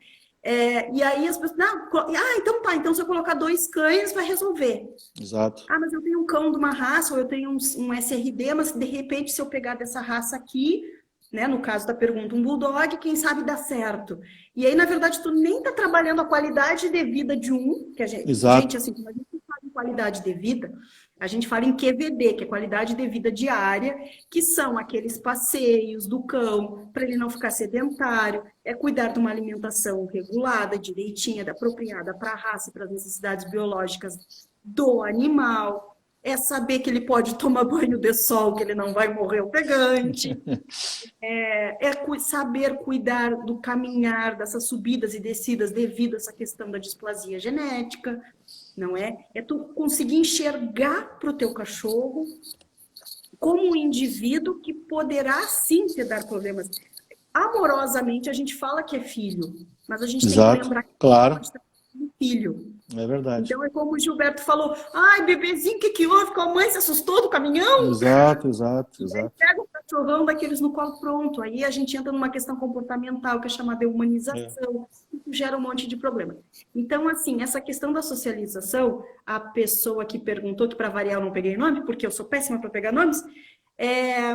E aí as pessoas, então tá, então se eu colocar 2 cães vai resolver. Exato. Mas eu tenho um cão de uma raça, ou eu tenho um SRD, mas de repente se eu pegar dessa raça aqui, né, no caso da pergunta, um Bulldog, quem sabe dá certo. E aí, na verdade, tu nem tá trabalhando a qualidade de vida de um, que a gente, exato. Gente, assim, quando a gente fala em qualidade de vida, a gente fala em QVD, que é qualidade de vida diária, que são aqueles passeios do cão, para ele não ficar sedentário, cuidar de uma alimentação regulada, direitinha, apropriada para a raça, para as necessidades biológicas do animal, saber que ele pode tomar banho de sol, que ele não vai morrer ofegante, saber cuidar do caminhar, dessas subidas e descidas devido a essa questão da displasia genética, não é? É tu conseguir enxergar para o teu cachorro como um indivíduo que poderá sim te dar problemas. Amorosamente a gente fala que é filho, mas a gente exato. Tem que lembrar que claro. pode estar um filho. É verdade. Então é como o Gilberto falou, ai, bebezinho, o que houve? Com a mãe se assustou do caminhão? Exato. Pega o cachorrão daqueles no colo pronto. Aí a gente entra numa questão comportamental, que é chamada de humanização. gera um monte de problema. Então, assim, essa questão da socialização, a pessoa que perguntou, que para variar eu não peguei nome, porque eu sou péssima para pegar nomes, é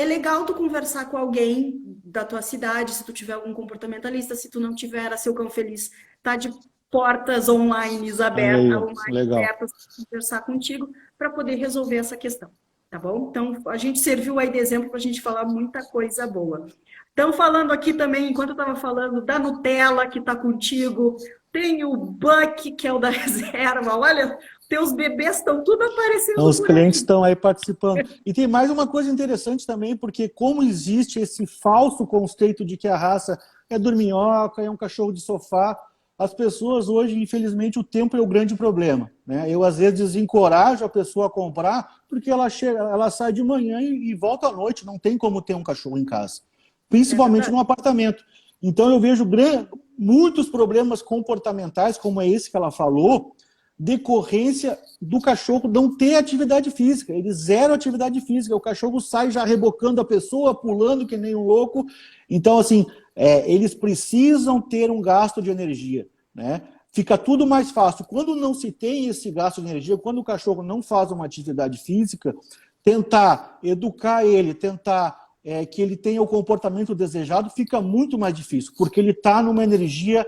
legal tu conversar com alguém da tua cidade, se tu tiver algum comportamentalista, se tu não tiver, a Seu Cão Feliz tá de portas online abertas para conversar contigo, para poder resolver essa questão, tá bom? Então, a gente serviu aí de exemplo para a gente falar muita coisa boa. Então, falando aqui também, enquanto eu estava falando da Nutella, que está contigo, tem o Buck, que é o da reserva, olha, teus bebês estão tudo aparecendo. Então, os clientes estão aí participando. E tem mais uma coisa interessante também, porque como existe esse falso conceito de que a raça é dorminhoca, é um cachorro de sofá, as pessoas hoje, infelizmente, o tempo é o grande problema, né? Eu, às vezes, desencorajo a pessoa a comprar, porque ela sai de manhã e volta à noite, não tem como ter um cachorro em casa, principalmente num apartamento. Então, eu vejo muitos problemas comportamentais, como é esse que ela falou, decorrência do cachorro não ter atividade física, ele zero atividade física, o cachorro sai já rebocando a pessoa, pulando que nem um louco. Então, assim, eles precisam ter um gasto de energia, né? Fica tudo mais fácil. Quando não se tem esse gasto de energia, quando o cachorro não faz uma atividade física, tentar educar ele, tentar que ele tenha o comportamento desejado, fica muito mais difícil, porque ele está numa energia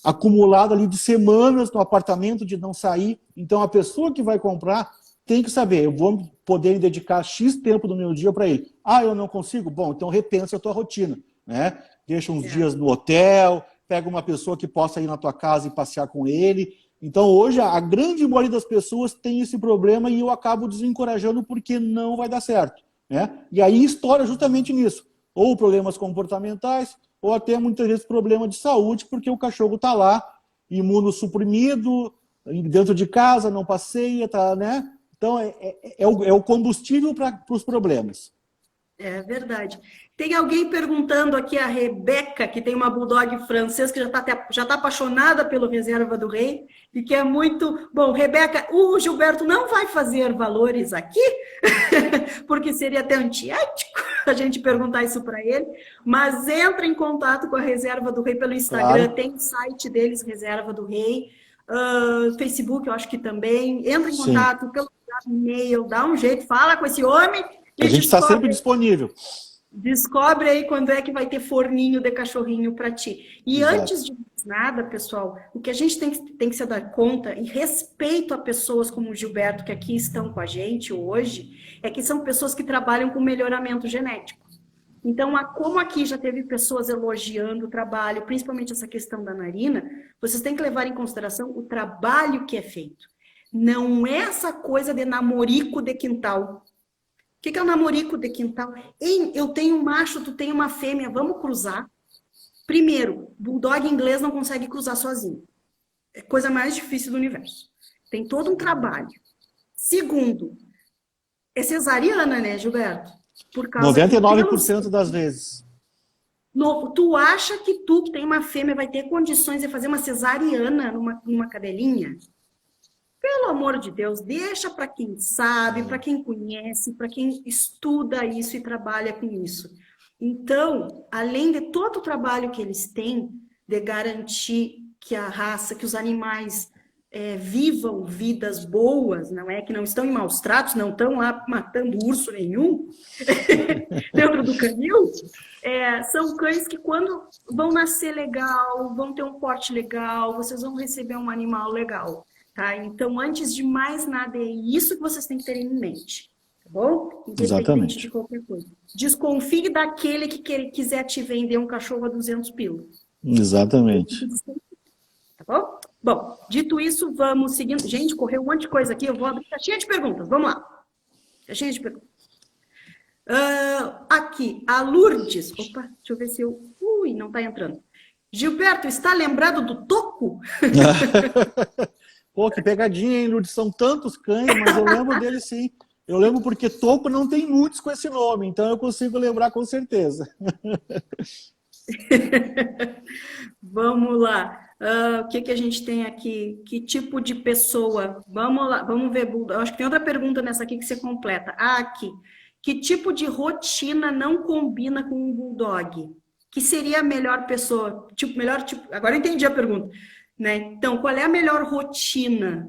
acumulada ali de semanas no apartamento, de não sair. Então, a pessoa que vai comprar tem que saber, eu vou poder dedicar X tempo do meu dia para ele. Ah, eu não consigo? Bom, então repensa a tua rotina, né? Deixa uns dias no hotel, pega uma pessoa que possa ir na tua casa e passear com ele. Então, hoje, a grande maioria das pessoas tem esse problema e eu acabo desencorajando porque não vai dar certo, né? E aí estoura justamente nisso. Ou problemas comportamentais, ou até muitas vezes problema de saúde, porque o cachorro está lá, imunossuprimido, dentro de casa, não passeia, tá, né? Então, é o combustível para os problemas. É verdade. Tem alguém perguntando aqui, a Rebeca, que tem uma bulldog francesa, que já tá apaixonada pelo Reserva do Rei, e que é muito... Bom, Rebeca, o Gilberto não vai fazer valores aqui, porque seria até antiético a gente perguntar isso para ele, mas entra em contato com a Reserva do Rei pelo Instagram, claro. Tem o site deles, Reserva do Rei, Facebook, eu acho que também. Entra em contato pelo e-mail, dá um jeito, fala com esse homem. A gente está sempre disponível. Descobre aí quando é que vai ter forninho de cachorrinho para ti. E exato. Antes de mais nada, pessoal, o que a gente tem que se dar conta, e respeito a pessoas como o Gilberto, que aqui estão com a gente hoje, é que são pessoas que trabalham com melhoramento genético. Então, como aqui já teve pessoas elogiando o trabalho, principalmente essa questão da narina, vocês têm que levar em consideração o trabalho que é feito. Não é essa coisa de namorico de quintal. O que é o namorico de quintal? Ei, eu tenho um macho, tu tem uma fêmea, vamos cruzar. Primeiro, bulldog inglês não consegue cruzar sozinho. É a coisa mais difícil do universo. Tem todo um trabalho. Segundo, é cesariana, né, Gilberto? Por causa 99% das vezes. Tu acha que tu, que tem uma fêmea, vai ter condições de fazer uma cesariana numa cadelinha? Pelo amor de Deus, deixa para quem sabe, para quem conhece, para quem estuda isso e trabalha com isso. Então, além de todo o trabalho que eles têm de garantir que a raça, que os animais vivam vidas boas, não é que não estão em maus tratos, não estão lá matando urso nenhum dentro do canil, são cães que quando vão nascer legal, vão ter um porte legal, vocês vão receber um animal legal. Tá? Então, antes de mais nada, é isso que vocês têm que ter em mente, tá bom? Independente de qualquer coisa. Desconfie daquele que quiser te vender um cachorro a 200 pila. Exatamente. Tá bom? Bom, dito isso, vamos seguindo. Gente, correu um monte de coisa aqui, eu vou abrir caixinha de perguntas, vamos lá. Caixinha de perguntas. Aqui, a Lourdes. Opa, deixa eu ver se eu... Ui, não tá entrando. Gilberto, está lembrado do Toco? Pô, que pegadinha, hein, Lourdes? São tantos cães, mas eu lembro dele sim. Eu lembro porque Toco não tem muitos com esse nome, então eu consigo lembrar com certeza. Vamos lá. O que a gente tem aqui? Que tipo de pessoa? Vamos lá, vamos ver. Eu acho que tem outra pergunta nessa aqui que você completa. Aqui. Que tipo de rotina não combina com um bulldog? que seria a melhor pessoa? Tipo, melhor tipo. Agora eu entendi a pergunta, né? Então, qual é a melhor rotina?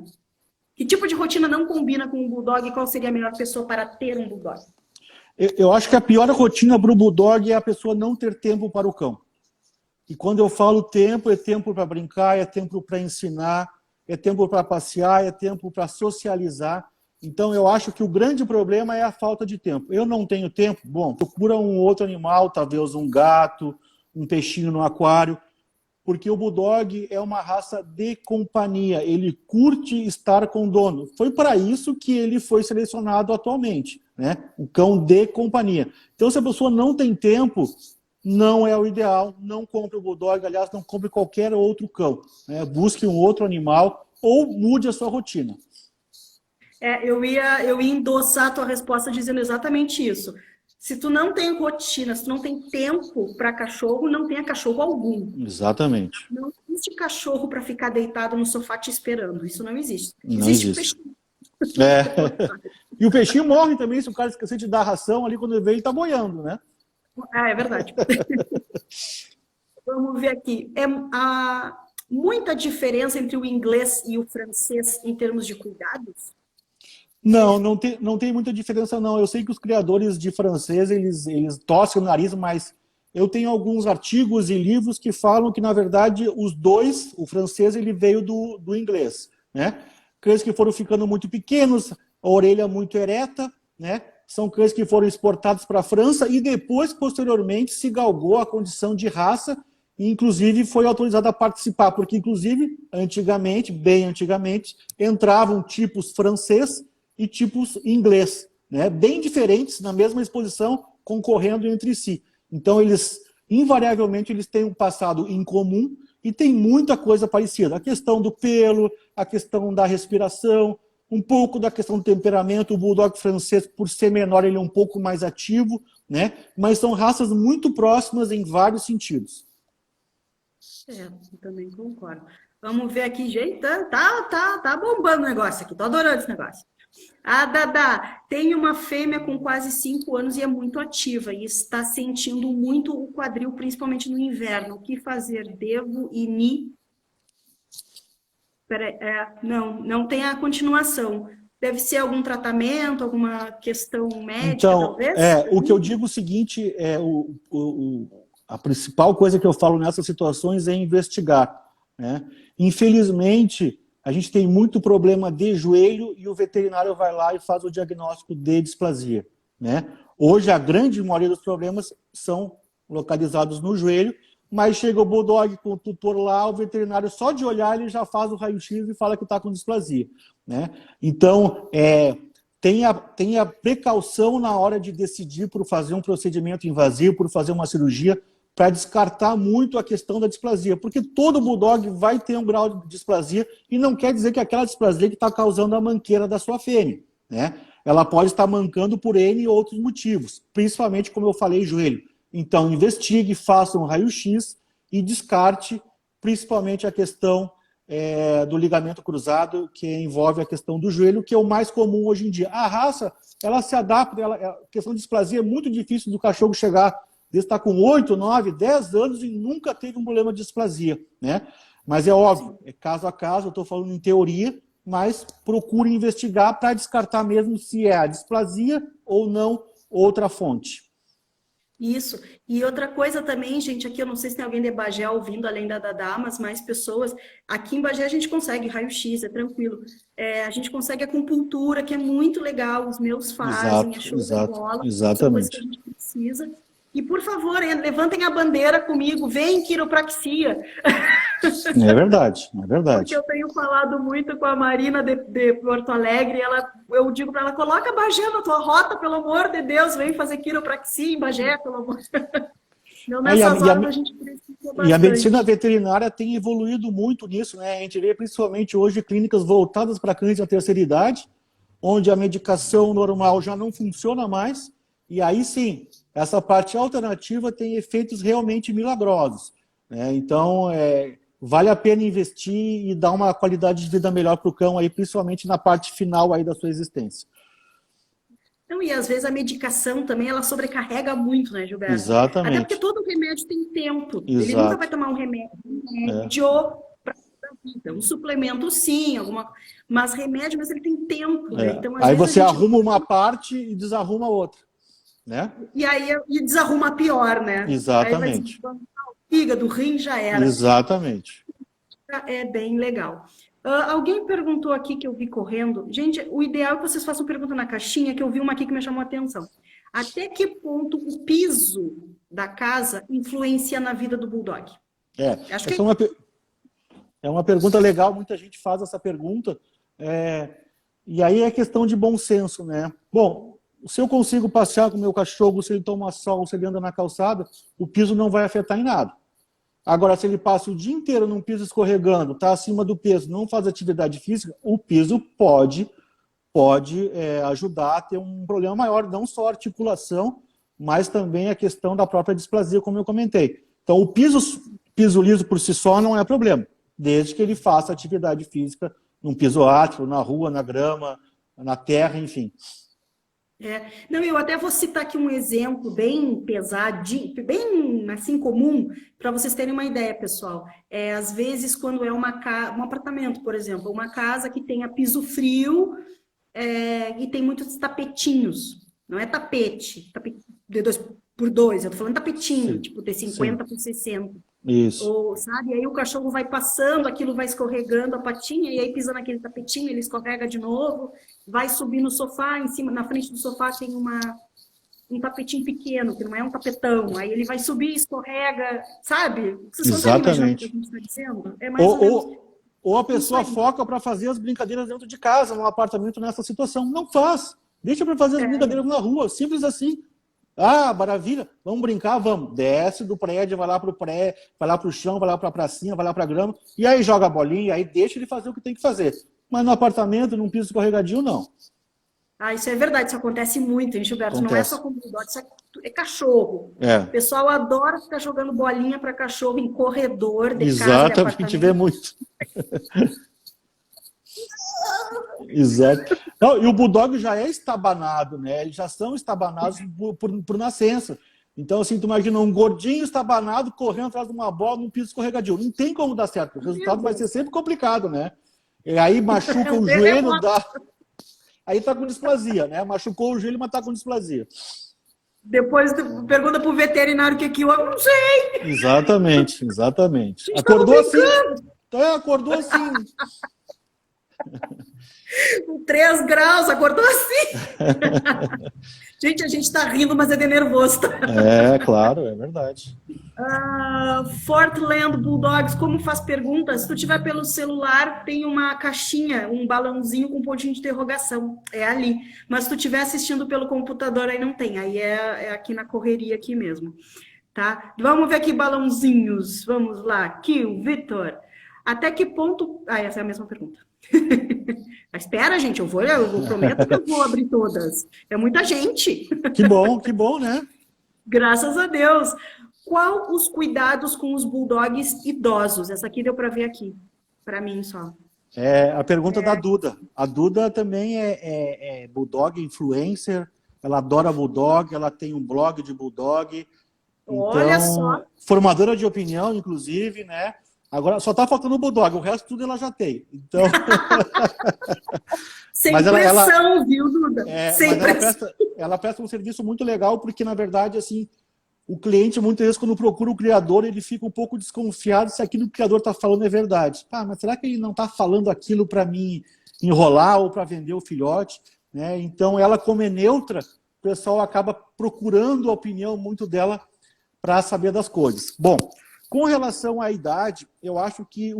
Que tipo de rotina não combina com um bulldog e qual seria a melhor pessoa para ter um bulldog? Eu acho que a pior rotina para o bulldog é a pessoa não ter tempo para o cão. E quando eu falo tempo, é tempo para brincar, é tempo para ensinar, é tempo para passear, é tempo para socializar. Então, eu acho que o grande problema é a falta de tempo. Eu não tenho tempo? Bom, procura um outro animal, talvez um gato, um peixinho no aquário, porque o bulldog é uma raça de companhia, ele curte estar com o dono. Foi para isso que ele foi selecionado atualmente, né? O cão de companhia. Então, se a pessoa não tem tempo, não é o ideal, não compre o bulldog, aliás, não compre qualquer outro cão, né? Busque um outro animal ou mude a sua rotina. Eu ia endossar a tua resposta dizendo exatamente isso. Se tu não tem rotina, se tu não tem tempo para cachorro, não tenha cachorro algum. Exatamente. Não existe cachorro para ficar deitado no sofá te esperando. Isso não existe. Não Existe existe. peixinho. E o peixinho morre também se o cara esquecer de dar ração ali quando ele vem, ele tá boiando, né? Ah, é verdade. Vamos ver aqui. Há muita diferença entre o inglês e o francês em termos de cuidados? Não tem muita diferença, não. Eu sei que os criadores de francês, eles torcem o nariz, mas eu tenho alguns artigos e livros que falam que, na verdade, os dois, o francês, ele veio do inglês, né? Cães que foram ficando muito pequenos, a orelha muito ereta, né? São cães que foram exportados para a França e depois, posteriormente, se galgou a condição de raça e, inclusive, foi autorizado a participar, porque, inclusive, antigamente, bem antigamente, entravam tipos francês e tipos inglês, né? Bem diferentes, na mesma exposição, concorrendo entre si. Então, invariavelmente, eles têm um passado em comum e tem muita coisa parecida. A questão do pelo, a questão da respiração, um pouco da questão do temperamento. O bulldog francês, por ser menor, ele é um pouco mais ativo, né? Mas são raças muito próximas em vários sentidos. Eu também concordo. Vamos ver aqui, gente. Tá bombando o negócio aqui. Tô adorando esse negócio. A Dada tem uma fêmea com quase 5 anos e é muito ativa e está sentindo muito o quadril, principalmente no inverno. O que fazer? Devo inir? Não tem a continuação. Deve ser algum tratamento, alguma questão médica, Então, talvez? o que eu digo é o seguinte, a principal coisa que eu falo nessas situações é investigar, né? Infelizmente, a gente tem muito problema de joelho e o veterinário vai lá e faz o diagnóstico de displasia, né? Hoje, a grande maioria dos problemas são localizados no joelho, mas chega o bulldog com o tutor lá, o veterinário só de olhar ele já faz o raio-x e fala que está com displasia, né? Então, tenha precaução na hora de decidir por fazer um procedimento invasivo, por fazer uma cirurgia, para descartar muito a questão da displasia, porque todo bulldog vai ter um grau de displasia e não quer dizer que é aquela displasia que está causando a manqueira da sua fêmea, né? Ela pode estar mancando por N outros motivos, principalmente, como eu falei, joelho. Então, investigue, faça um raio-x e descarte principalmente a questão do ligamento cruzado, que envolve a questão do joelho, que é o mais comum hoje em dia. A raça, ela se adapta, a questão de displasia é muito difícil do cachorro chegar, ele está com 8, 9, 10 anos e nunca teve um problema de displasia, né? Mas é óbvio, é caso a caso, eu estou falando em teoria, mas procure investigar para descartar mesmo se é a displasia ou não outra fonte. Isso. E outra coisa também, gente, aqui eu não sei se tem alguém de Bagé ouvindo, além da Dadá, mas mais pessoas. Aqui em Bagé a gente consegue raio-x, é tranquilo. A gente consegue acupuntura, que é muito legal, os meus fazem, é show de bola. São coisas que a Exatamente. gente precisa. E, por favor, levantem a bandeira comigo, vem quiropraxia. É verdade, é Porque verdade. eu tenho falado muito com a Marina de Porto Alegre, eu digo para ela, coloca Bagé na tua rota, pelo amor de Deus, vem fazer quiropraxia em Bagé, pelo amor de Deus. Então, nessas horas a gente precisa bastante. E a medicina veterinária tem evoluído muito nisso, né? A gente vê principalmente hoje clínicas voltadas para cães da terceira idade, onde a medicação normal já não funciona mais, e aí sim, essa parte alternativa tem efeitos realmente milagrosos, né? Então, vale a pena investir e dar uma qualidade de vida melhor para o cão, aí, principalmente na parte final aí da sua existência. Não, e às vezes a medicação também, ela sobrecarrega muito, né, Gilberto? Até porque Exatamente. todo remédio tem tempo. Ele nunca vai Exato. tomar um É. remédio para a vida. Um suplemento, sim, mas remédio, mas ele tem tempo, né? É. Então, às Aí vezes a você gente... arruma uma parte e desarruma outra, né? E aí desarruma pior, né? Aí vai Exatamente. desarrumar o fígado, o rim já era. Exatamente. É bem legal. Alguém perguntou aqui que eu vi correndo. Gente, o ideal é que vocês façam pergunta na caixinha, que eu vi uma aqui que me chamou a atenção. Até que ponto o piso da casa influencia na vida do Bulldog? Acho que É uma pergunta legal, muita gente faz essa pergunta. E aí é questão de bom senso, né? Bom, se eu consigo passear com o meu cachorro, se ele toma sol, se ele anda na calçada, o piso não vai afetar em nada. Agora, se ele passa o dia inteiro num piso escorregando, está acima do peso, não faz atividade física, o piso pode ajudar a ter um problema maior, não só a articulação, mas também a questão da própria displasia, como eu comentei. Então, o piso liso por si só não é problema, desde que ele faça atividade física num piso átrio, na rua, na grama, na terra, enfim. Não, eu até vou citar aqui um exemplo bem pesadinho, bem assim comum, para vocês terem uma ideia, pessoal. Às vezes, quando é um apartamento, por exemplo, uma casa que tenha piso frio e tem muitos tapetinhos. Não é tapete de 2x2, eu tô falando tapetinho, Sim, tipo de 50 sim. por 60. Isso. Ou, sabe, aí o cachorro vai passando, aquilo vai escorregando a patinha, e aí pisa naquele tapetinho, ele escorrega de novo, vai subir no sofá, em cima, na frente do sofá tem um tapetinho pequeno, que não é um tapetão, aí ele vai subir, escorrega, sabe? Vocês conseguem imaginar o que a Exatamente. gente está dizendo? É mais ou menos Ou a isso pessoa aí. foca para fazer as brincadeiras dentro de casa, num apartamento nessa situação. Não faz. Deixa para fazer as brincadeiras na rua, simples assim. Ah, maravilha, vamos brincar, vamos. Desce do prédio, vai lá pro prédio, vai lá pro chão, vai lá pra pracinha, vai lá pra grama, e aí joga a bolinha, aí deixa ele fazer o que tem que fazer. Mas no apartamento, num piso escorregadio, não. Isso é verdade, isso acontece muito, hein, Gilberto? Não é só Acontece. com bulldog, isso é cachorro. O pessoal adora ficar jogando bolinha para cachorro em corredor de casa, de Exatamente, a gente vê apartamento. muito. Exato. Não, e o bulldog já é estabanado, né? Eles já são estabanados por nascença. Então, assim, tu imagina um gordinho estabanado correndo atrás de uma bola num piso escorregadio. Não tem como dar certo. O resultado vai ser sempre complicado, né? E aí machuca o joelho, aí tá com displasia, né? Machucou o joelho, mas tá com displasia. Depois pergunta pro veterinário o que eu não sei. Exatamente, exatamente. A gente acordou assim. Acordou assim. 3 graus, acordou assim. Gente, a gente tá rindo, mas é de nervoso. Tá? Claro, é verdade. Fortland Bulldogs, como faz perguntas? Se tu tiver pelo celular, tem uma caixinha, um balãozinho com um pontinho de interrogação. É ali. Mas se tu estiver assistindo pelo computador, aí não tem. Aí é aqui na correria aqui mesmo. Tá? Vamos ver aqui balãozinhos. Vamos lá. Kill, Vitor. Até que ponto... essa é a mesma pergunta. Espera, gente, eu prometo que eu vou abrir todas. É muita gente. Que bom, né? Graças a Deus. Qual os cuidados com os bulldogs idosos? Essa aqui deu para ver aqui, para mim só. A pergunta da Duda. A Duda também é bulldog influencer, ela adora bulldog, ela tem um blog de bulldog. Olha então, só. Formadora de opinião, inclusive, né? Agora só tá faltando o bulldog, o resto tudo ela já tem. Então... Sem pressão, viu, Duda? Sem pressão. Ela presta um serviço muito legal, porque, na verdade, assim, o cliente, muitas vezes, quando procura o criador, ele fica um pouco desconfiado se aquilo que o criador está falando é verdade. Mas será que ele não está falando aquilo para me enrolar ou para vender o filhote? Né? Então, ela, como é neutra, o pessoal acaba procurando a opinião muito dela para saber das coisas. Bom, com relação à idade, eu acho que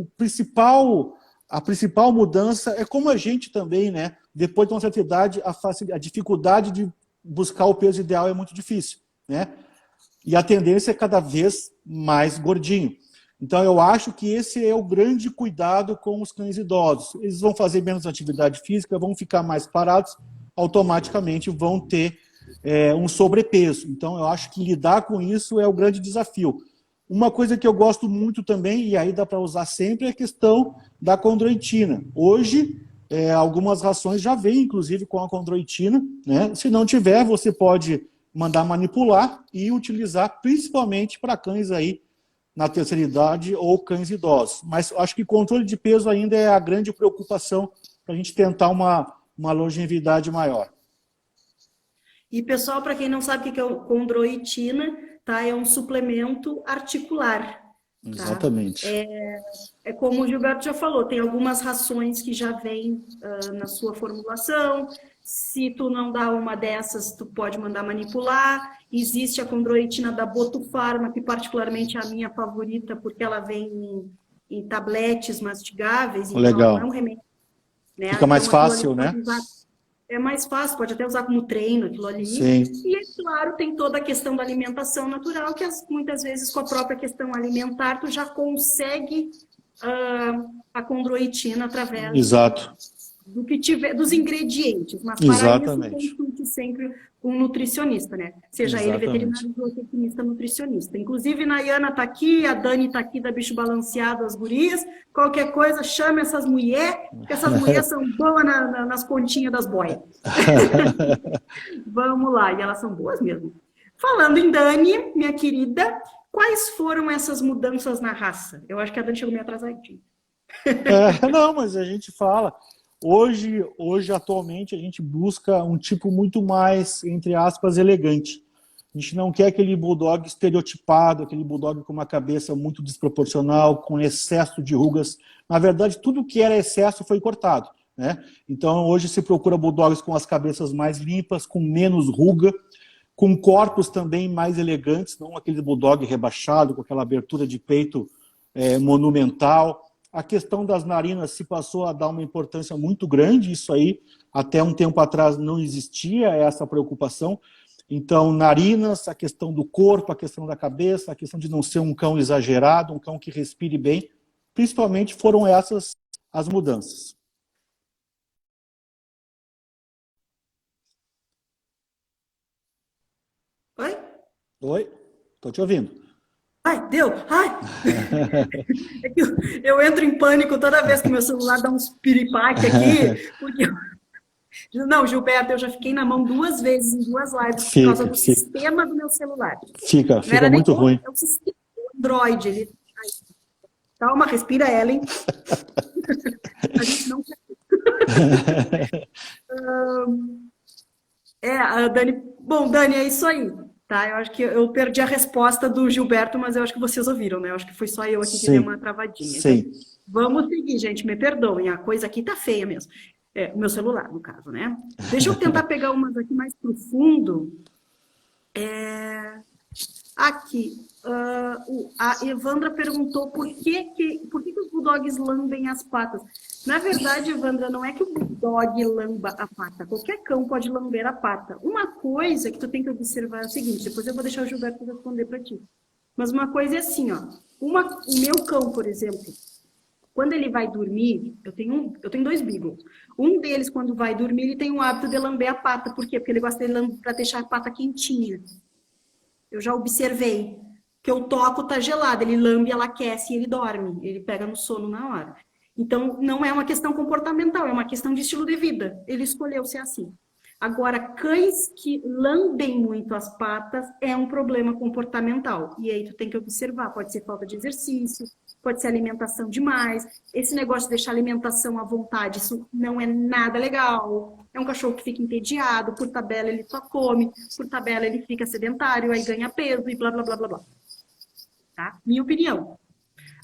a principal mudança é como a gente também, né? Depois de uma certa idade, a dificuldade de buscar o peso ideal é muito difícil, né? E a tendência é cada vez mais gordinho. Então, eu acho que esse é o grande cuidado com os cães idosos. Eles vão fazer menos atividade física, vão ficar mais parados, automaticamente vão ter um sobrepeso. Então, eu acho que lidar com isso é o grande desafio. Uma coisa que eu gosto muito também, e aí dá para usar sempre, é a questão da condroitina. Hoje, algumas rações já vêm, inclusive, com a condroitina, né? Se não tiver, você pode mandar manipular e utilizar principalmente para cães aí na terceira idade ou cães idosos. Mas acho que controle de peso ainda é a grande preocupação para a gente tentar uma longevidade maior. E, pessoal, para quem não sabe o que é condroitina, tá? É um suplemento articular. Tá? Exatamente. É como o Gilberto já falou, tem algumas rações que já vêm na sua formulação. Se tu não dá uma dessas, tu pode mandar manipular. Existe a condroitina da Botufarma, que particularmente é a minha favorita, porque ela vem em tabletes mastigáveis. Então Legal. não é um remédio. Né? Fica mais então, fácil, né? É mais fácil, pode até usar como treino aquilo ali. Sim. E, é claro, tem toda a questão da alimentação natural, que muitas vezes com a própria questão alimentar, tu já consegue a condroitina através Exato. do que tiver, dos ingredientes. Mas para Exatamente. isso, consulte sempre um nutricionista, né? Seja ele veterinário ou tecnista nutricionista. Inclusive, Nayana está aqui, a Dani está aqui da Bicho Balanceado, as gurias. Qualquer coisa, chame essas mulheres, porque essas mulheres são boas nas pontinhas das boias. Vamos lá, e elas são boas mesmo. Falando em Dani, minha querida, quais foram essas mudanças na raça? Eu acho que a Dani chegou meio atrasadinha. Não, mas a gente fala. Hoje, atualmente, a gente busca um tipo muito mais, entre aspas, elegante. A gente não quer aquele bulldog estereotipado, aquele bulldog com uma cabeça muito desproporcional, com excesso de rugas. Na verdade, tudo que era excesso foi cortado, né? Então, hoje se procura bulldogs com as cabeças mais limpas, com menos ruga, com corpos também mais elegantes, não aquele bulldog rebaixado, com aquela abertura de peito monumental. A questão das narinas se passou a dar uma importância muito grande, isso aí até um tempo atrás não existia essa preocupação. Então, narinas, a questão do corpo, a questão da cabeça, a questão de não ser um cão exagerado, um cão que respire bem, principalmente foram essas as mudanças. Oi? Oi? Estou te ouvindo. Ai, deu! Ai! É que eu entro em pânico toda vez que meu celular dá uns piripaque aqui, porque... Não, Gilberto, eu já fiquei na mão 2 vezes em 2 lives por causa do sistema do meu celular. Fica muito ruim. É o sistema do Android. Ele... Calma, respira, Ellen. A gente não quer. A Dani... Bom, Dani, é isso aí. Tá, eu acho que eu perdi a resposta do Gilberto, mas eu acho que vocês ouviram, né? Eu acho que foi só eu aqui que dei uma travadinha. Sim. Então, vamos seguir, gente, me perdoem, a coisa aqui tá feia mesmo. O meu celular, no caso, né? Deixa eu tentar pegar umas aqui mais profundo. Aqui, a Evandra perguntou por que os bulldogs lambem as patas. Na verdade, Evandra, não é que o bulldog lamba a pata. Qualquer cão pode lamber a pata. Uma coisa que tu tem que observar é o seguinte, depois eu vou deixar o Gilberto responder para ti. Mas uma coisa é assim, ó. O meu cão, por exemplo, quando ele vai dormir, eu tenho 2 beagles. Um deles, quando vai dormir, ele tem o hábito de lamber a pata. Por quê? Porque ele gosta de lamber para deixar a pata quentinha. Eu já observei que eu toco, tá gelado, ele lambe, ela aquece e ele dorme. Ele pega no sono na hora. Então, não é uma questão comportamental, é uma questão de estilo de vida. Ele escolheu ser assim. Agora, cães que lambem muito as patas é um problema comportamental. E aí tu tem que observar, pode ser falta de exercício, pode ser alimentação demais. Esse negócio de deixar alimentação à vontade, isso não é nada legal. É um cachorro que fica entediado, por tabela ele só come, por tabela ele fica sedentário, aí ganha peso e blá, blá, blá, blá, blá. Tá? Minha opinião.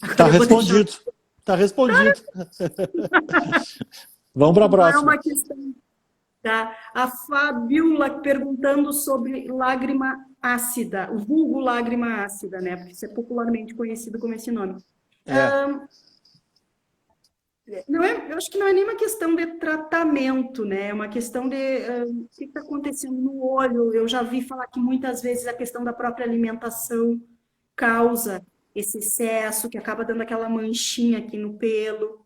Está respondido. Está respondido. Vamos para a próxima. É uma questão... Tá? A Fabiola perguntando sobre lágrima ácida, o vulgo lágrima ácida, né? Porque isso é popularmente conhecido como esse nome. Não é, eu acho que não é nem uma questão de tratamento, né? É uma questão de o que está acontecendo no olho. Eu já vi falar que muitas vezes a questão da própria alimentação causa esse excesso, que acaba dando aquela manchinha aqui no pelo.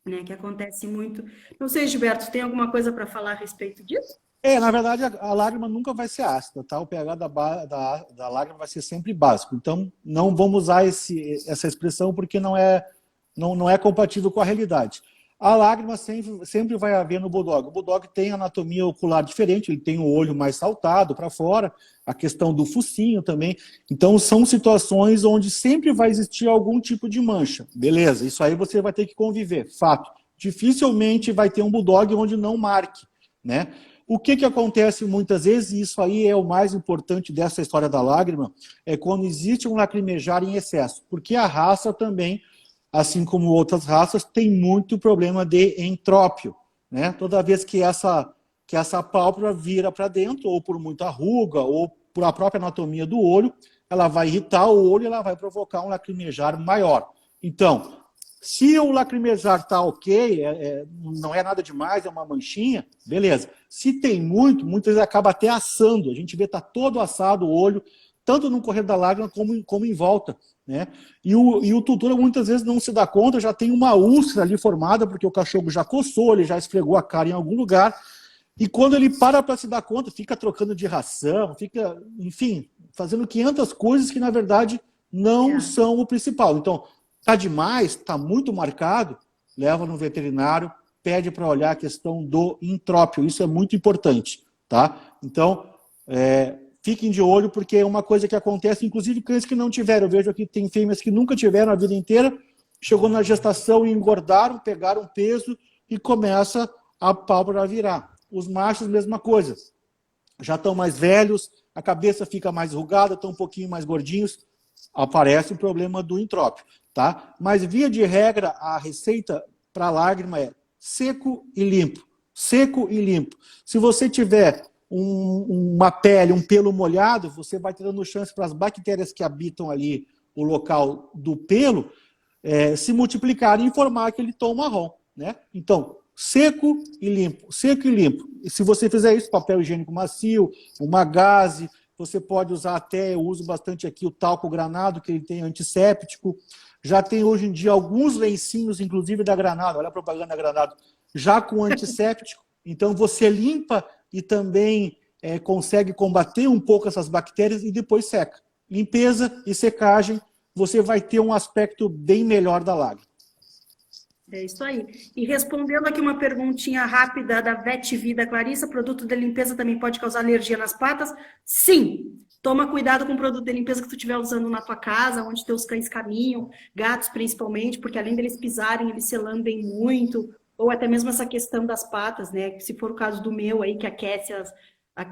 Né, que acontece muito. Não sei, Gilberto, tem alguma coisa para falar a respeito disso? Na verdade, a lágrima nunca vai ser ácida, tá? O pH da lágrima vai ser sempre básico. Então, não vamos usar essa expressão porque não é compatível com a realidade. A lágrima sempre vai haver no Bulldog. O Bulldog tem anatomia ocular diferente, ele tem o olho mais saltado para fora, a questão do focinho também. Então, são situações onde sempre vai existir algum tipo de mancha. Beleza, isso aí você vai ter que conviver, fato. Dificilmente vai ter um Bulldog onde não marque, né? O que acontece muitas vezes, e isso aí é o mais importante dessa história da lágrima, é quando existe um lacrimejar em excesso, porque a raça também, assim como outras raças, tem muito problema de entrópio, né? Toda vez que essa pálpebra vira para dentro, ou por muita ruga, ou por a própria anatomia do olho, ela vai irritar o olho e ela vai provocar um lacrimejar maior. Então, se o lacrimejar está ok, não é nada demais, é uma manchinha, beleza. Se tem muitas vezes acaba até assando, a gente vê está todo assado o olho, tanto no correr da lágrima como em volta, né? E o tutor muitas vezes não se dá conta, já tem uma úlcera ali formada, porque o cachorro já coçou, ele já esfregou a cara em algum lugar, e quando ele para se dar conta, fica trocando de ração, fica, enfim, fazendo 500 coisas que na verdade não são o principal. Então, tá demais, tá muito marcado, leva no veterinário, pede para olhar a questão do entrópio, isso é muito importante, tá? Então, fiquem de olho, porque é uma coisa que acontece, inclusive cães que não tiveram. Eu vejo aqui que tem fêmeas que nunca tiveram a vida inteira, chegou na gestação e engordaram, pegaram peso e começa a pálpebra a virar. Os machos, mesma coisa. Já estão mais velhos, a cabeça fica mais enrugada, estão um pouquinho mais gordinhos, aparece o problema do entrópio, tá? Mas, via de regra, a receita para lágrima é seco e limpo. Seco e limpo. Se você tiver uma pele, um pelo molhado, você vai dando chance para as bactérias que habitam ali o local do pelo se multiplicarem e formar aquele tom marrom, né? Então, seco e limpo, seco e limpo. E se você fizer isso, papel higiênico macio, uma gaze, você pode usar até, eu uso bastante aqui o talco Granado, que ele tem antisséptico. Já tem hoje em dia alguns lencinhos, inclusive da Granado, olha a propaganda da Granado, já com antisséptico. Então você limpa e também consegue combater um pouco essas bactérias e depois seca. Limpeza e secagem, você vai ter um aspecto bem melhor da lágrima. É isso aí. E respondendo aqui uma perguntinha rápida da Vet Vida Clarissa, produto de limpeza também pode causar alergia nas patas? Sim! Toma cuidado com o produto de limpeza que tu estiver usando na tua casa, onde teus cães caminham, gatos principalmente, porque além deles pisarem, eles se lambem muito, ou até mesmo essa questão das patas, né? Se for o caso do meu aí, que aquece,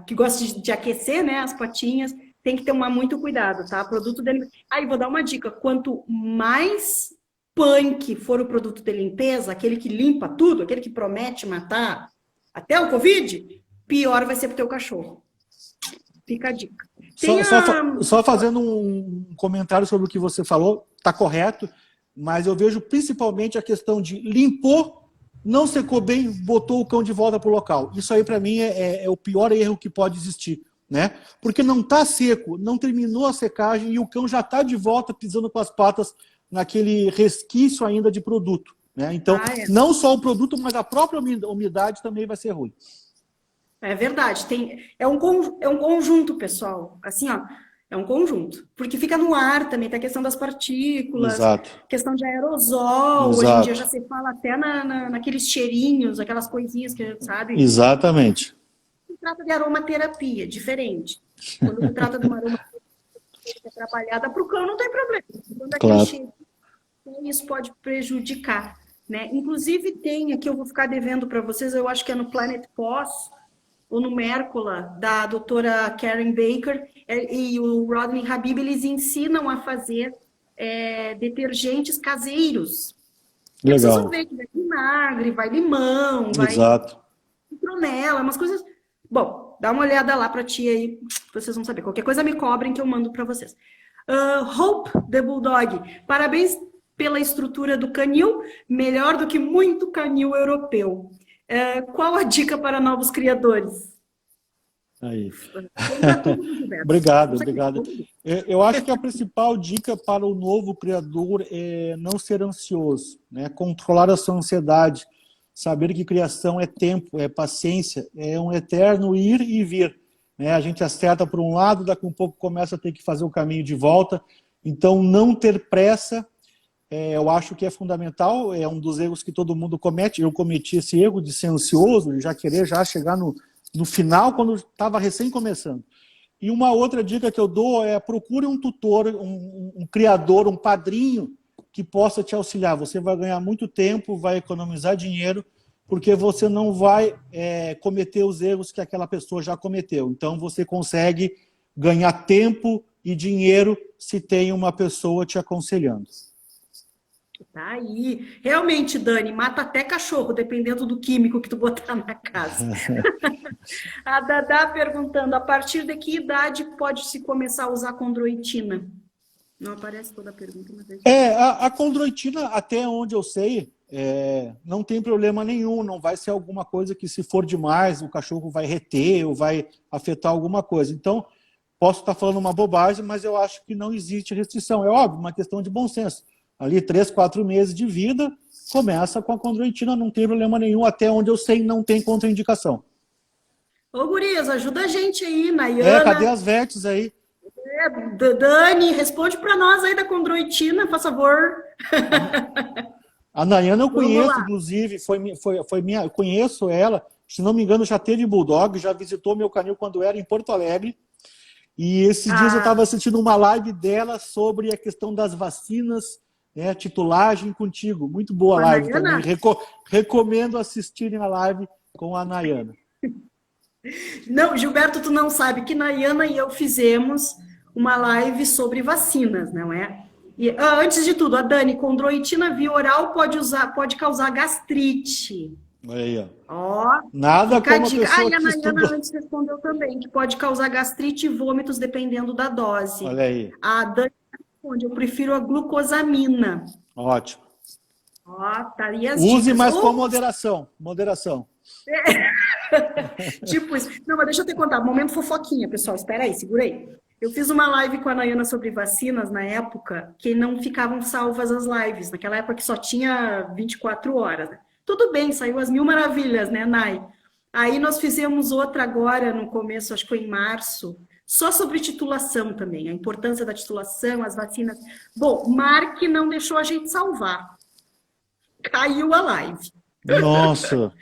que gosta de aquecer, né, as patinhas, tem que tomar muito cuidado, tá? Produto de limpeza. Aí, vou dar uma dica, quanto mais punk for o produto de limpeza, aquele que limpa tudo, aquele que promete matar até o pior vai ser pro teu cachorro. Fica a dica. Só fazendo um comentário sobre o que você falou, tá correto, mas eu vejo principalmente a questão de limpou, não secou bem, botou o cão de volta pro local. Isso aí para mim é o pior erro que pode existir, né? Porque não tá seco, não terminou a secagem e o cão já tá de volta pisando com as patas naquele resquício ainda de produto, né? Então, não só o produto, mas a própria umidade também vai ser ruim. É verdade. É um conjunto, pessoal. Assim, ó, é um conjunto. Porque fica no ar também, tem a questão das partículas, Exato. Questão de aerosol. Exato. Hoje em dia já se fala até naqueles cheirinhos, aquelas coisinhas que, sabe? Exatamente. Se trata de aromaterapia, diferente. Quando se trata de uma aromaterapia trabalhada para o cão, não tem problema. Quando claro. Isso pode prejudicar, né? Inclusive tem, aqui eu vou ficar devendo para vocês, eu acho que é no Planet Pos, ou no Mércola, da doutora Karen Baker e o Rodney Habib, eles ensinam a fazer detergentes caseiros. Legal. Vocês vão ver que vai vinagre, vai limão, vai citronela, umas coisas... Bom, dá uma olhada lá pra tia aí, vocês vão saber. Qualquer coisa me cobrem que eu mando para vocês. Hope, the Bulldog. Parabéns pela estrutura do canil, melhor do que muito canil europeu. Qual a dica para novos criadores? Aí. Obrigado. Eu acho que a principal dica para o novo criador é não ser ansioso, né? Controlar a sua ansiedade, saber que criação é tempo, é paciência, é um eterno ir e vir, né? A gente acerta por um lado, daqui a um pouco começa a ter que fazer o caminho de volta. Então, não ter pressa, eu acho que é fundamental, é um dos erros que todo mundo comete. Eu cometi esse erro de ser ansioso, de já querer já chegar no final, quando estava recém começando. E uma outra dica que eu dou é procure um tutor, um criador, um padrinho que possa te auxiliar. Você vai ganhar muito tempo, vai economizar dinheiro, porque você não vai cometer os erros que aquela pessoa já cometeu. Então, você consegue ganhar tempo e dinheiro se tem uma pessoa te aconselhando. Tá aí. Realmente, Dani, mata até cachorro, dependendo do químico que tu botar na casa. A Dadá perguntando, a partir de que idade pode-se começar a usar condroitina? Não aparece toda a pergunta, mas... A condroitina, até onde eu sei, não tem problema nenhum, não vai ser alguma coisa que, se for demais, o cachorro vai reter ou vai afetar alguma coisa. Então, posso estar falando uma bobagem, mas eu acho que não existe restrição. É óbvio, uma questão de bom senso. Ali, 3, 4 meses de vida, começa com a condroitina, não tem problema nenhum, até onde eu sei, não tem contraindicação. Ô, gurias, ajuda a gente aí, Nayana. Cadê as VETs aí? Dani, responde para nós aí da condroitina, por favor. A Nayana eu conheço, inclusive, eu conheço ela, se não me engano, já teve Bulldog, já visitou meu canil quando era em Porto Alegre. E esses dias eu estava assistindo uma live dela sobre a questão das vacinas, titulagem contigo. Muito boa a live também. Recomendo assistirem a live com a Nayana. Não, Gilberto, tu não sabe que Nayana e eu fizemos uma live sobre vacinas, não é? E, antes de tudo, a Dani, condroitina via oral pode causar gastrite. Olha aí, ó. Nada como a pessoa e a Nayana antes respondeu também, que pode causar gastrite e vômitos dependendo da dose. Olha aí. A Dani responde, eu prefiro a glucosamina. Ótimo. Tá ali as Use, dicas. mas com moderação. Moderação. Tipo isso. Não, mas deixa eu te contar. Momento fofoquinha, pessoal. Espera aí, segura aí. Eu fiz uma live com a Nayana sobre vacinas na época que não ficavam salvas as lives. Naquela época que só tinha 24 horas. Né? Tudo bem, saiu as 1000 maravilhas, né, Nay? Aí nós fizemos outra agora no começo, acho que foi em março, só sobre titulação também, a importância da titulação, as vacinas. Bom, Mark não deixou a gente salvar. Caiu a live. Nossa!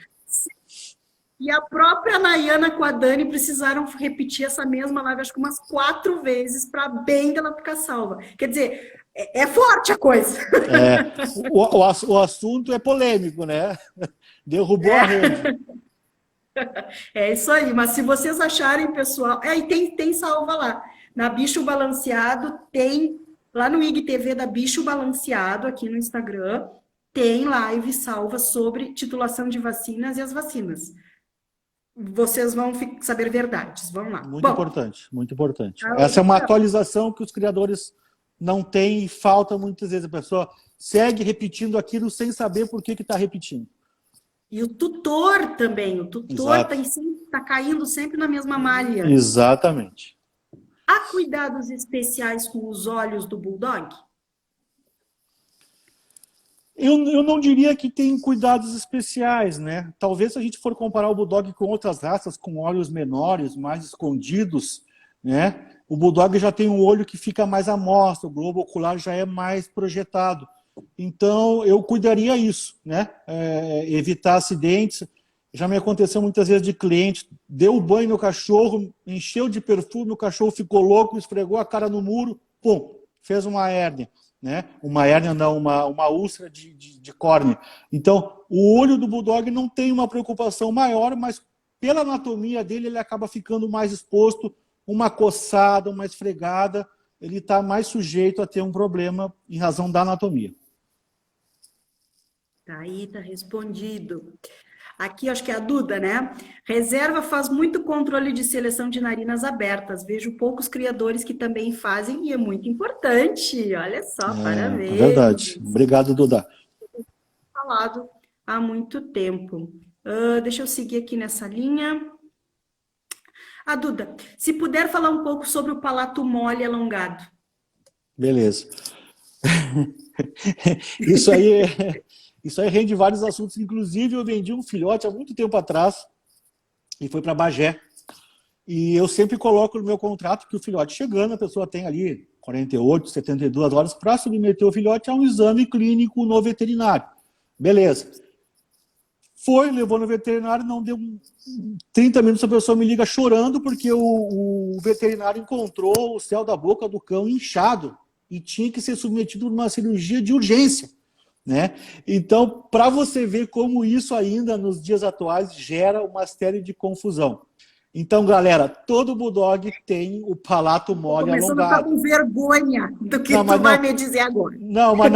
E a própria Nayana com a Dani precisaram repetir essa mesma live, acho que umas 4 vezes, para bem dela ficar salva. Quer dizer, é forte a coisa. O assunto é polêmico, né? Derrubou a rede. É isso aí, mas se vocês acharem, pessoal... E tem salva lá. Na Bicho Balanceado, tem... Lá no IGTV da Bicho Balanceado, aqui no Instagram, tem live salva sobre titulação de vacinas e as vacinas. Vocês vão saber verdades. Vamos lá. Muito importante, muito importante. Essa é uma atualização que os criadores não têm e falta muitas vezes. A pessoa segue repetindo aquilo sem saber por que está repetindo. E o tutor também. O tutor está caindo sempre na mesma malha. Exatamente. Há cuidados especiais com os olhos do Bulldog? Eu não diria que tem cuidados especiais, né? Talvez se a gente for comparar o Bulldog com outras raças, com olhos menores, mais escondidos, né? O Bulldog já tem um olho que fica mais à mostra, o globo ocular já é mais projetado. Então, eu cuidaria isso, né? Evitar acidentes. Já me aconteceu muitas vezes de cliente, deu banho no cachorro, encheu de perfume, o cachorro ficou louco, esfregou a cara no muro, pum, fez uma hérnia. Né? Uma hérnia não, uma úlcera de córnea. Então, o olho do Bulldog não tem uma preocupação maior, mas pela anatomia dele, ele acaba ficando mais exposto, uma coçada, uma esfregada, ele está mais sujeito a ter um problema em razão da anatomia. Tá aí, tá respondido. Aqui, acho que é a Duda, né? Reserva faz muito controle de seleção de narinas abertas. Vejo poucos criadores que também fazem e é muito importante. Olha só, parabéns. É verdade. Obrigado, Duda. Falado há muito tempo. Deixa eu seguir aqui nessa linha. Duda, se puder falar um pouco sobre o palato mole alongado. Beleza. Isso aí rende vários assuntos. Inclusive, eu vendi um filhote há muito tempo atrás e foi para Bagé. E eu sempre coloco no meu contrato que o filhote chegando, a pessoa tem ali 48, 72 horas para submeter o filhote a um exame clínico no veterinário. Beleza. Foi, levou no veterinário, não deu 30 minutos, a pessoa me liga chorando porque o veterinário encontrou o céu da boca do cão inchado e tinha que ser submetido a uma cirurgia de urgência, né? Então, para você ver como isso ainda nos dias atuais gera uma série de confusão. Então, galera, todo bulldog tem o palato mole Começando a alongado. ficar com vergonha do que Não, tu vai me dizer agora. Não, mas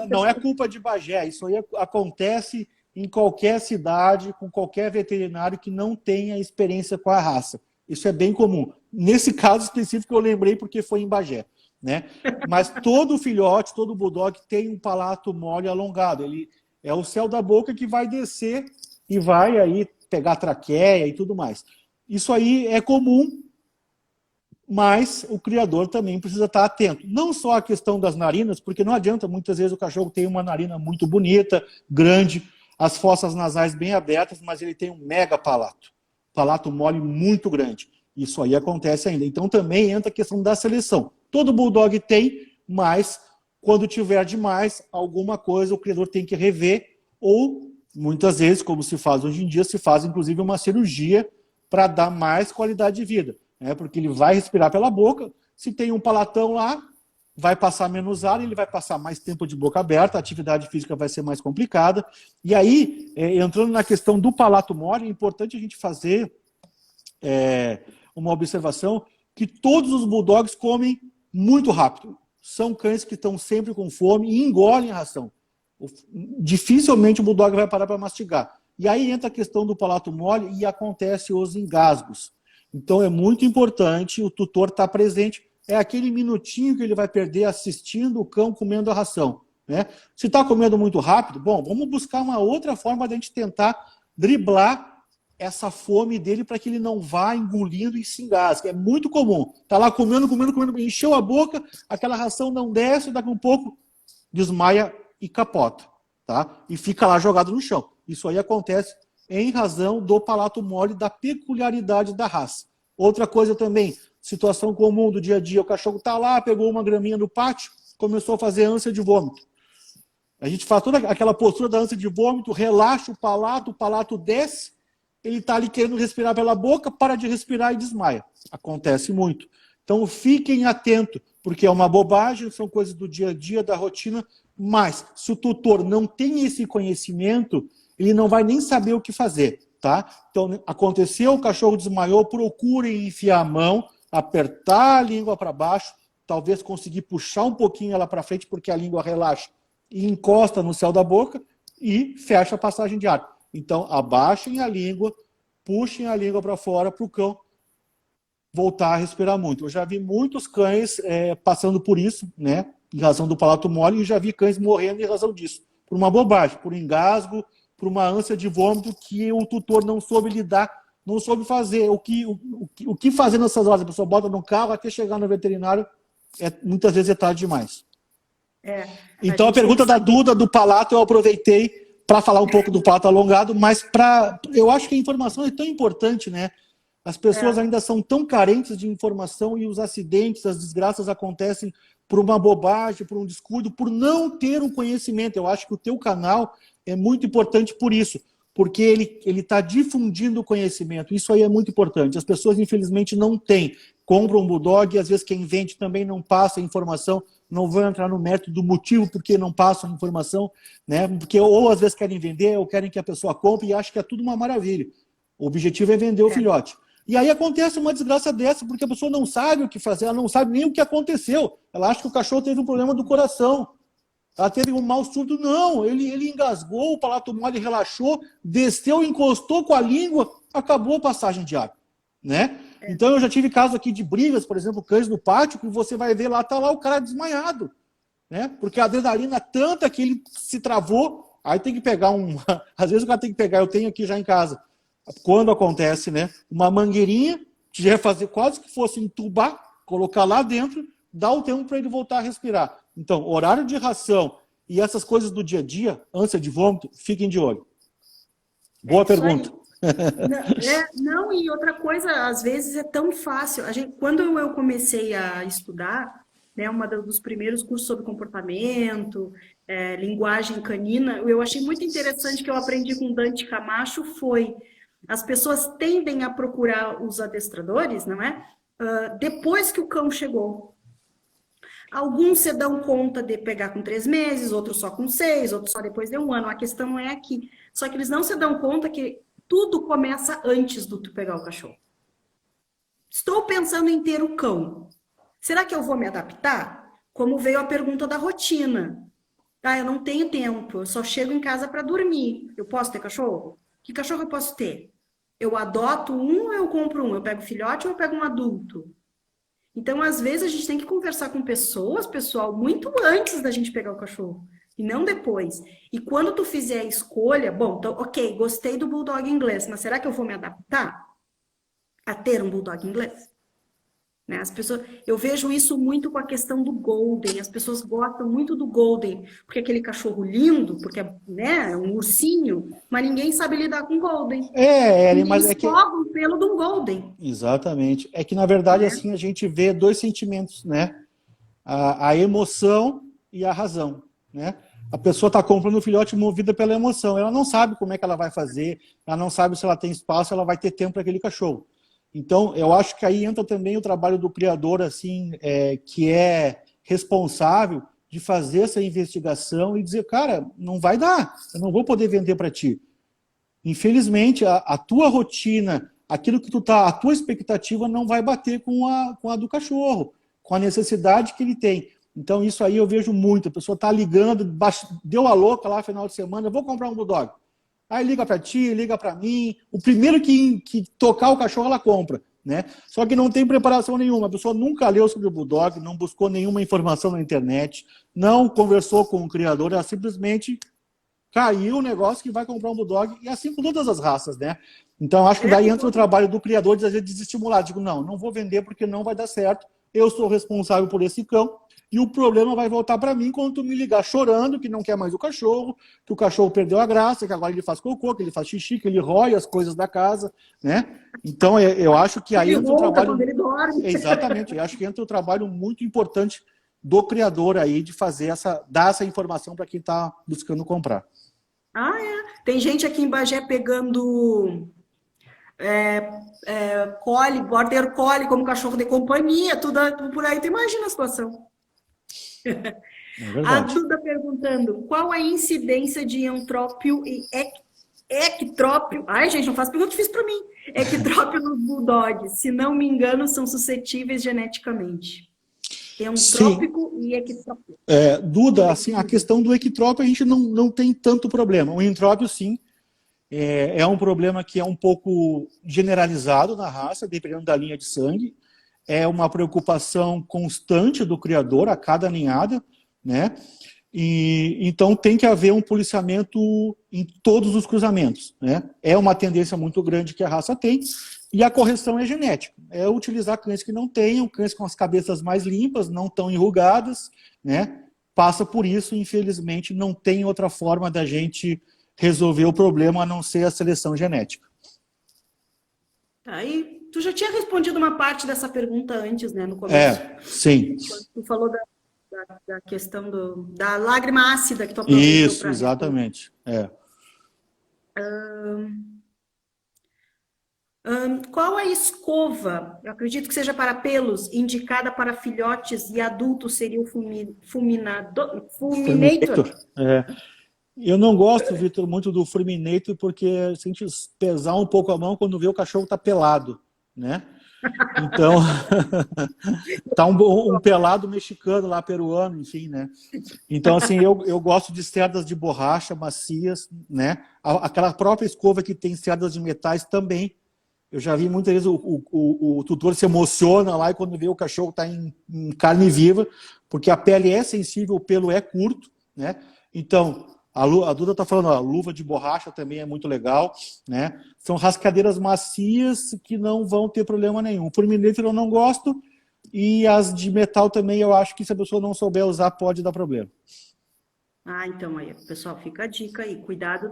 não é culpa de Bagé. Isso aí acontece em qualquer cidade, com qualquer veterinário que não tenha experiência com a raça. Isso é bem comum. Nesse caso específico eu lembrei porque foi em Bagé, né? Mas todo filhote, todo bulldog tem um palato mole alongado. Ele é o céu da boca que vai descer e vai aí pegar traqueia e tudo mais. Isso aí é comum, mas o criador também precisa estar atento. Não só a questão das narinas, porque não adianta, muitas vezes o cachorro tem uma narina muito bonita, grande, as fossas nasais bem abertas, mas ele tem um mega palato mole muito grande. Isso aí acontece ainda. Então também entra a questão da seleção. Todo bulldog tem, mas quando tiver demais, alguma coisa o criador tem que rever, ou muitas vezes, como se faz hoje em dia, se faz inclusive uma cirurgia para dar mais qualidade de vida, né? Porque ele vai respirar pela boca, se tem um palatão lá, vai passar menos ar, ele vai passar mais tempo de boca aberta, a atividade física vai ser mais complicada. E aí, entrando na questão do palato mole, é importante a gente fazer uma observação que todos os bulldogs comem muito rápido. São cães que estão sempre com fome e engolem a ração. Dificilmente o bulldog vai parar para mastigar. E aí entra a questão do palato mole e acontece os engasgos. Então é muito importante o tutor estar presente. É aquele minutinho que ele vai perder assistindo o cão comendo a ração, né? Se está comendo muito rápido, bom, vamos buscar uma outra forma de a gente tentar driblar essa fome dele para que ele não vá engolindo e se engasgue. É muito comum. Está lá comendo, encheu a boca, aquela ração não desce, daqui a um pouco desmaia e capota, tá? E fica lá jogado no chão. Isso aí acontece em razão do palato mole, da peculiaridade da raça. Outra coisa também, situação comum do dia a dia, o cachorro está lá, pegou uma graminha no pátio, começou a fazer ânsia de vômito. A gente faz toda aquela postura da ânsia de vômito, relaxa o palato desce, ele está ali querendo respirar pela boca, para de respirar e desmaia. Acontece muito. Então fiquem atentos, porque é uma bobagem, são coisas do dia a dia, da rotina, mas se o tutor não tem esse conhecimento, ele não vai nem saber o que fazer, tá? Então, aconteceu, o cachorro desmaiou, procurem enfiar a mão, apertar a língua para baixo, talvez conseguir puxar um pouquinho ela para frente, porque a língua relaxa e encosta no céu da boca e fecha a passagem de ar. Então, abaixem a língua, puxem a língua para fora para o cão voltar a respirar muito. Eu já vi muitos cães passando por isso, né? Em razão do palato mole, e já vi cães morrendo em razão disso. Por uma bobagem, por engasgo, por uma ânsia de vômito que o tutor não soube lidar, não soube fazer. O que fazer nessas horas? A pessoa bota no carro até chegar no veterinário, muitas vezes é tarde demais. Então a pergunta da Duda do palato eu aproveitei para falar um pouco do palato alongado, mas eu acho que a informação é tão importante, né? As pessoas ainda são tão carentes de informação e os acidentes, as desgraças acontecem por uma bobagem, por um descuido, por não ter um conhecimento. Eu acho que o teu canal é muito importante por isso, porque ele está difundindo o conhecimento. Isso aí é muito importante. As pessoas, infelizmente, não têm. Compram um bulldog e, às vezes, quem vende também não passa a informação, não vão entrar no mérito do motivo porque não passam a informação, né? Porque ou, às vezes, querem vender ou querem que a pessoa compre e acham que é tudo uma maravilha. O objetivo é vender o filhote. E aí acontece uma desgraça dessa, porque a pessoa não sabe o que fazer, ela não sabe nem o que aconteceu. Ela acha que o cachorro teve um problema do coração. Ela teve um mal surdo. Não, ele engasgou, o palato mole relaxou, desceu, encostou com a língua, acabou a passagem de ar, né? Então eu já tive casos aqui de brigas, por exemplo, cães no pátio, que você vai ver lá, tá lá o cara desmaiado, né? Porque a adrenalina tanta que ele se travou, aí tem que pegar às vezes o cara tem que pegar, eu tenho aqui já em casa, quando acontece, né? Uma mangueirinha, que já ia fazer quase que fosse entubar, colocar lá dentro, dar o tempo para ele voltar a respirar. Então, horário de ração e essas coisas do dia a dia, ânsia de vômito, fiquem de olho. Boa pergunta. Não, e outra coisa, às vezes é tão fácil. Quando eu comecei a estudar, né, dos primeiros cursos sobre comportamento, linguagem canina, eu achei muito interessante que eu aprendi com Dante Camacho foi as pessoas tendem a procurar os adestradores, não é? Depois que o cão chegou. Alguns se dão conta de pegar com 3 meses, outros só com 6, outros só depois de 1 ano. A questão não é aqui. Só que eles não se dão conta que tudo começa antes do tu pegar o cachorro. Estou pensando em ter o cão. Será que eu vou me adaptar? Como veio a pergunta da rotina. Eu não tenho tempo, eu só chego em casa para dormir. Eu posso ter cachorro? Que cachorro eu posso ter? Eu adoto um ou eu compro um? Eu pego filhote ou eu pego um adulto? Então, às vezes, a gente tem que conversar com pessoas, pessoal, muito antes da gente pegar o cachorro. E não depois. E quando tu fizer a escolha, bom, então, ok, gostei do bulldog inglês, mas será que eu vou me adaptar a ter um bulldog inglês? Né? As pessoas, eu vejo isso muito com a questão do Golden. As pessoas gostam muito do Golden, porque é aquele cachorro lindo, porque né, é um ursinho, mas ninguém sabe lidar com Golden. Mas é que... o pelo de um Golden. Exatamente. É que, na verdade, assim, a gente vê 2 sentimentos, né? A emoção e a razão, né? A pessoa está comprando um filhote movida pela emoção. Ela não sabe como é que ela vai fazer, ela não sabe se ela tem espaço, ela vai ter tempo para aquele cachorro. Então, eu acho que aí entra também o trabalho do criador, assim, que é responsável de fazer essa investigação e dizer, cara, não vai dar, eu não vou poder vender para ti. Infelizmente, a tua rotina, aquilo que tu tá, a tua expectativa não vai bater com a do cachorro, com a necessidade que ele tem. Então, isso aí eu vejo muito. A pessoa tá ligando, deu a louca lá no final de semana, eu vou comprar um bulldog. Aí liga para ti, liga para mim. O primeiro que tocar o cachorro, ela compra, né? Só que não tem preparação nenhuma. A pessoa nunca leu sobre o bulldog, não buscou nenhuma informação na internet, não conversou com o criador, ela simplesmente caiu o negócio que vai comprar um bulldog, e assim com todas as raças, né? Então, acho que daí entra o trabalho do criador de, às vezes, desestimular. Digo, não vou vender porque não vai dar certo, eu sou responsável por esse cão, e o problema vai voltar para mim quando tu me ligar chorando que não quer mais o cachorro, que o cachorro perdeu a graça, que agora ele faz cocô, que ele faz xixi, que ele rói as coisas da casa, né? Então, eu acho que aí entra o trabalho... Quando ele dorme. Exatamente, eu acho que entra um trabalho muito importante do criador aí de fazer dar essa informação para quem está buscando comprar. Tem gente aqui em Bagé pegando collie, border collie como cachorro de companhia, tudo por aí. Tu imagina a situação. A Duda perguntando, qual a incidência de entrópio e ectrópio? Ai, gente, não faz pergunta difícil para mim. Ectrópio nos bulldogs, se não me engano, são suscetíveis geneticamente. Entrópico e ectrópio. Duda, assim, a questão do ectrópio a gente não tem tanto problema. O entrópio, sim, é um problema que é um pouco generalizado na raça, dependendo da linha de sangue. É uma preocupação constante do criador a cada ninhada, né? E então tem que haver um policiamento em todos os cruzamentos, né? É uma tendência muito grande que a raça tem, e a correção é genética. É utilizar cães que não tenham, cães com as cabeças mais limpas, não tão enrugadas, né? Passa por isso, infelizmente, não tem outra forma da gente resolver o problema a não ser a seleção genética. Aí, tu já tinha respondido uma parte dessa pergunta antes, né, no começo. Sim. Tu falou da questão da lágrima ácida que tu aproveitou. Isso, exatamente. Qual a escova, eu acredito que seja para pelos, indicada para filhotes e adultos seria o Fulminator? Eu não gosto, Vitor, muito do Fulminator, porque se a gente pesar um pouco a mão, quando vê o cachorro tá pelado, né? Então, tá um pelado mexicano lá, peruano, enfim, né? Então, assim, eu gosto de cerdas de borracha, macias, né? Aquela própria escova que tem cerdas de metais também. Eu já vi muitas vezes o tutor se emociona lá e quando vê o cachorro tá em carne viva, porque a pele é sensível, o pelo é curto, né? Então, a Duda está falando, a luva de borracha também é muito legal, né? São rascadeiras macias que não vão ter problema nenhum. O Fulminator eu não gosto, e as de metal também eu acho que se a pessoa não souber usar pode dar problema. Então aí, pessoal, fica a dica aí. Cuidado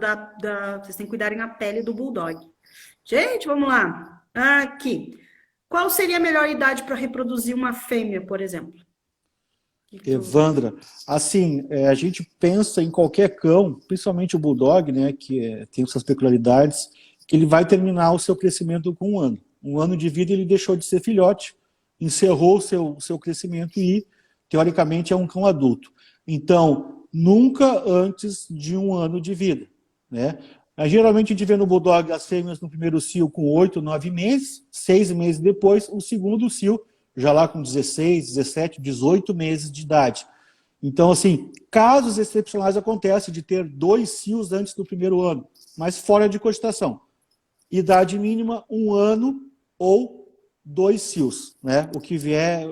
vocês têm que cuidarem na pele do bulldog. Gente, vamos lá. Aqui. Qual seria a melhor idade para reproduzir uma fêmea, por exemplo? Evandra, assim, a gente pensa em qualquer cão, principalmente o Bulldog, né, que tem suas peculiaridades, que ele vai terminar o seu crescimento com 1 ano. 1 ano de vida ele deixou de ser filhote, encerrou o seu crescimento e, teoricamente, é um cão adulto. Então, nunca antes de 1 ano de vida, né? Geralmente a gente vê no Bulldog as fêmeas no primeiro cio com 8, 9 meses, 6 meses depois, o segundo cio já lá com 16, 17, 18 meses de idade. Então, assim, casos excepcionais acontecem de ter 2 cios antes do primeiro ano, mas fora de cogitação. Idade mínima, 1 ano ou 2 cios, né? O que vier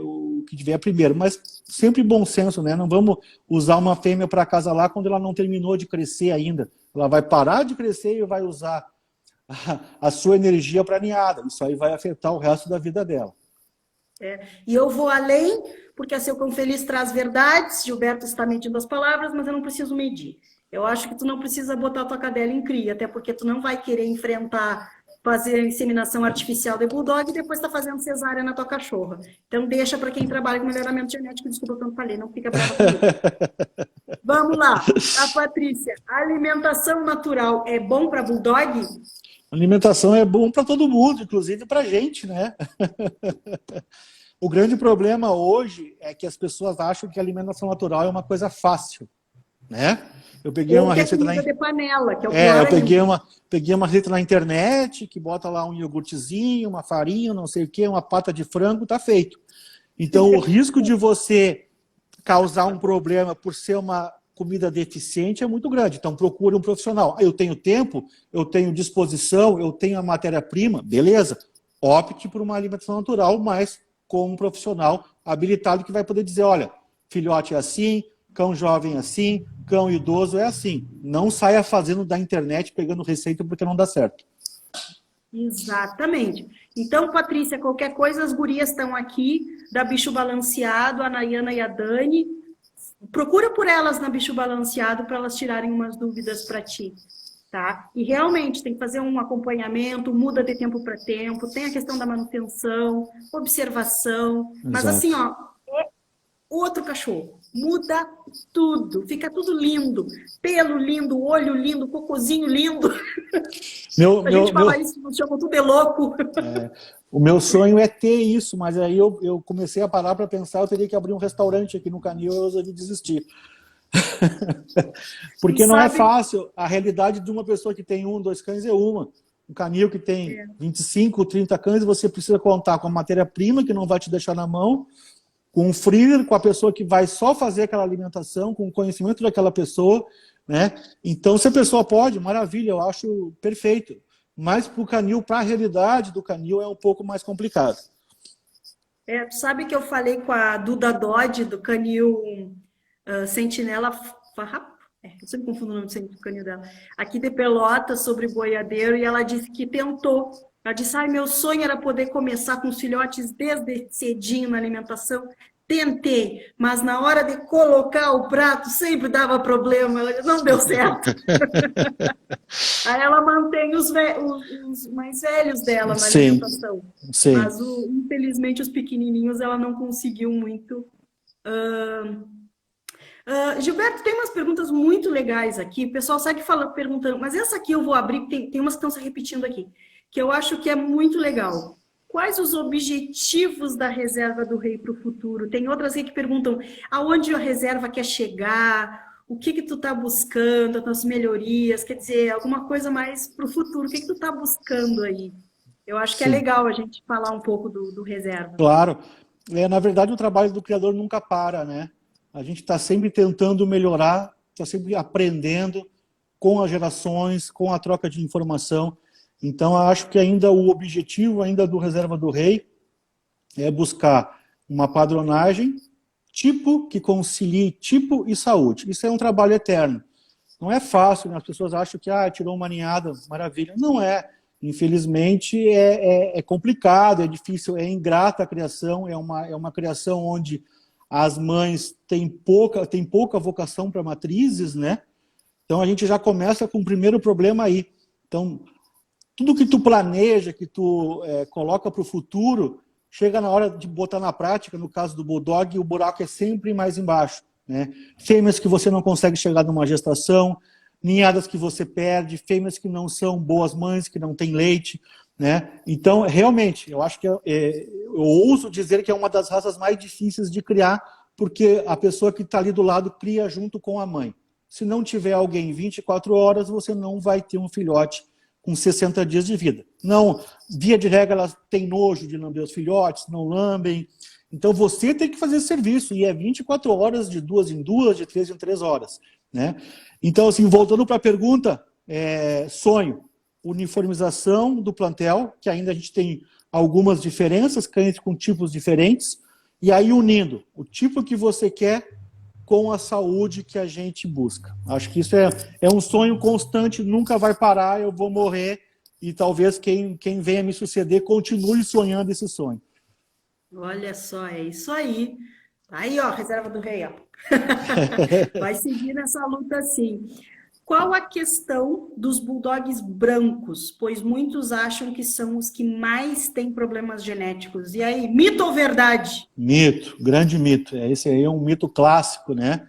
primeiro. Mas sempre bom senso, né? Não vamos usar uma fêmea para acasalar quando ela não terminou de crescer ainda. Ela vai parar de crescer e vai usar a sua energia para ninhada. Isso aí vai afetar o resto da vida dela. E eu vou além, porque a Seu Cão Feliz traz verdades, Gilberto está medindo as palavras, mas eu não preciso medir. Eu acho que tu não precisa botar a tua cadela em cria, até porque tu não vai querer enfrentar, fazer inseminação artificial de Bulldog e depois tá fazendo cesárea na tua cachorra. Então deixa para quem trabalha com melhoramento genético, desculpa eu tanto falei, não fica brava comigo. Vamos lá, a Patrícia, a alimentação natural é bom para Bulldog? Alimentação é bom para todo mundo, inclusive para a gente, né? O grande problema hoje é que as pessoas acham que a alimentação natural é uma coisa fácil, né? Eu peguei uma receita de panela, que é o pior eu peguei uma receita na internet que bota lá um iogurtezinho, uma farinha, não sei o quê, uma pata de frango, tá feito. Então, o risco de você causar um problema por ser uma comida deficiente é muito grande. Então, procure um profissional. Eu tenho tempo, eu tenho disposição, eu tenho a matéria-prima, beleza. Opte por uma alimentação natural, mas com um profissional habilitado que vai poder dizer, olha, filhote é assim, cão jovem é assim, cão idoso é assim. Não saia fazendo da internet, pegando receita, porque não dá certo. Exatamente. Então, Patrícia, qualquer coisa, as gurias estão aqui, da Bicho Balanceado, a Nayana e a Dani. Procura por elas na Bicho Balanceado para elas tirarem umas dúvidas para ti, tá? E realmente tem que fazer um acompanhamento, muda de tempo para tempo, tem a questão da manutenção, observação, mas Exato. assim, ó, é outro cachorro, muda tudo, fica tudo lindo, pelo lindo, olho lindo, cocôzinho lindo. A gente fala isso, nos chamam tudo de louco. O meu sonho é ter isso, mas aí eu comecei a parar para pensar, eu teria que abrir um restaurante aqui no Canil, eu resolvi desistir. Porque não é fácil. A realidade de uma pessoa que tem 1, 2 cães é uma. Um canil que tem 25, 30 cães, você precisa contar com a matéria-prima, que não vai te deixar na mão, com um freezer, com a pessoa que vai só fazer aquela alimentação, com o conhecimento daquela pessoa, né? Então, se a pessoa pode, maravilha, eu acho perfeito. Mas para o canil, para a realidade do canil, é um pouco mais complicado. Tu sabe que eu falei com a Duda Dodge, do canil Sentinela Farrapo? Eu sempre confundo o nome do canil dela. Aqui de Pelotas, sobre boiadeiro, e ela disse que tentou. Ela disse, meu sonho era poder começar com os filhotes desde cedinho na alimentação. Tentei, mas na hora de colocar o prato sempre dava problema, ela não deu certo. Aí ela mantém os mais velhos dela na alimentação. Sim. Mas, infelizmente, os pequenininhos ela não conseguiu muito. Gilberto, tem umas perguntas muito legais aqui. O pessoal segue perguntando, mas essa aqui eu vou abrir, tem umas que estão se repetindo aqui, que eu acho que é muito legal. Quais os objetivos da reserva do rei para o futuro? Tem outras aí que perguntam aonde a reserva quer chegar, o que tu está buscando, as melhorias, quer dizer, alguma coisa mais para o futuro. O que tu está buscando aí? Eu acho que é legal a gente falar um pouco do reserva. Claro. Na verdade, o trabalho do criador nunca para, né? A gente está sempre tentando melhorar, está sempre aprendendo com as gerações, com a troca de informação. Então, eu acho que ainda o objetivo ainda do Reserva do Rei é buscar uma padronagem, tipo que concilie tipo e saúde. Isso é um trabalho eterno. Não é fácil, né? As pessoas acham que tirou uma ninhada, maravilha. Não é. Infelizmente, é complicado, é difícil, é ingrata a criação, é uma criação onde as mães têm pouca vocação para matrizes, né? Então, a gente já começa com o primeiro problema aí. Então, tudo que tu planeja, que tu coloca para o futuro, chega na hora de botar na prática, no caso do Bulldog, o buraco é sempre mais embaixo, né? Fêmeas que você não consegue chegar numa gestação, ninhadas que você perde, fêmeas que não são boas mães, que não têm leite, né? Então, realmente, eu acho que eu ouso dizer que é uma das raças mais difíceis de criar, porque a pessoa que está ali do lado cria junto com a mãe. Se não tiver alguém 24 horas, você não vai ter um filhote com 60 dias de vida. Não, via de regra, elas têm nojo de lamber os filhotes, não lambem. Então, você tem que fazer esse serviço, e é 24 horas, de 2 em 2, de 3 em 3 horas, né? Então, assim, voltando para a pergunta, sonho, uniformização do plantel, que ainda a gente tem algumas diferenças, cães com tipos diferentes, e aí unindo o tipo que você quer com a saúde que a gente busca. Acho que isso é um sonho constante, nunca vai parar, eu vou morrer, e talvez quem venha me suceder continue sonhando esse sonho. Olha só, é isso aí. Aí, ó, reserva do rei, ó. Vai seguir nessa luta sim. Qual a questão dos bulldogs brancos? Pois muitos acham que são os que mais têm problemas genéticos. E aí, mito ou verdade? Mito, grande mito. Esse aí é um mito clássico, né?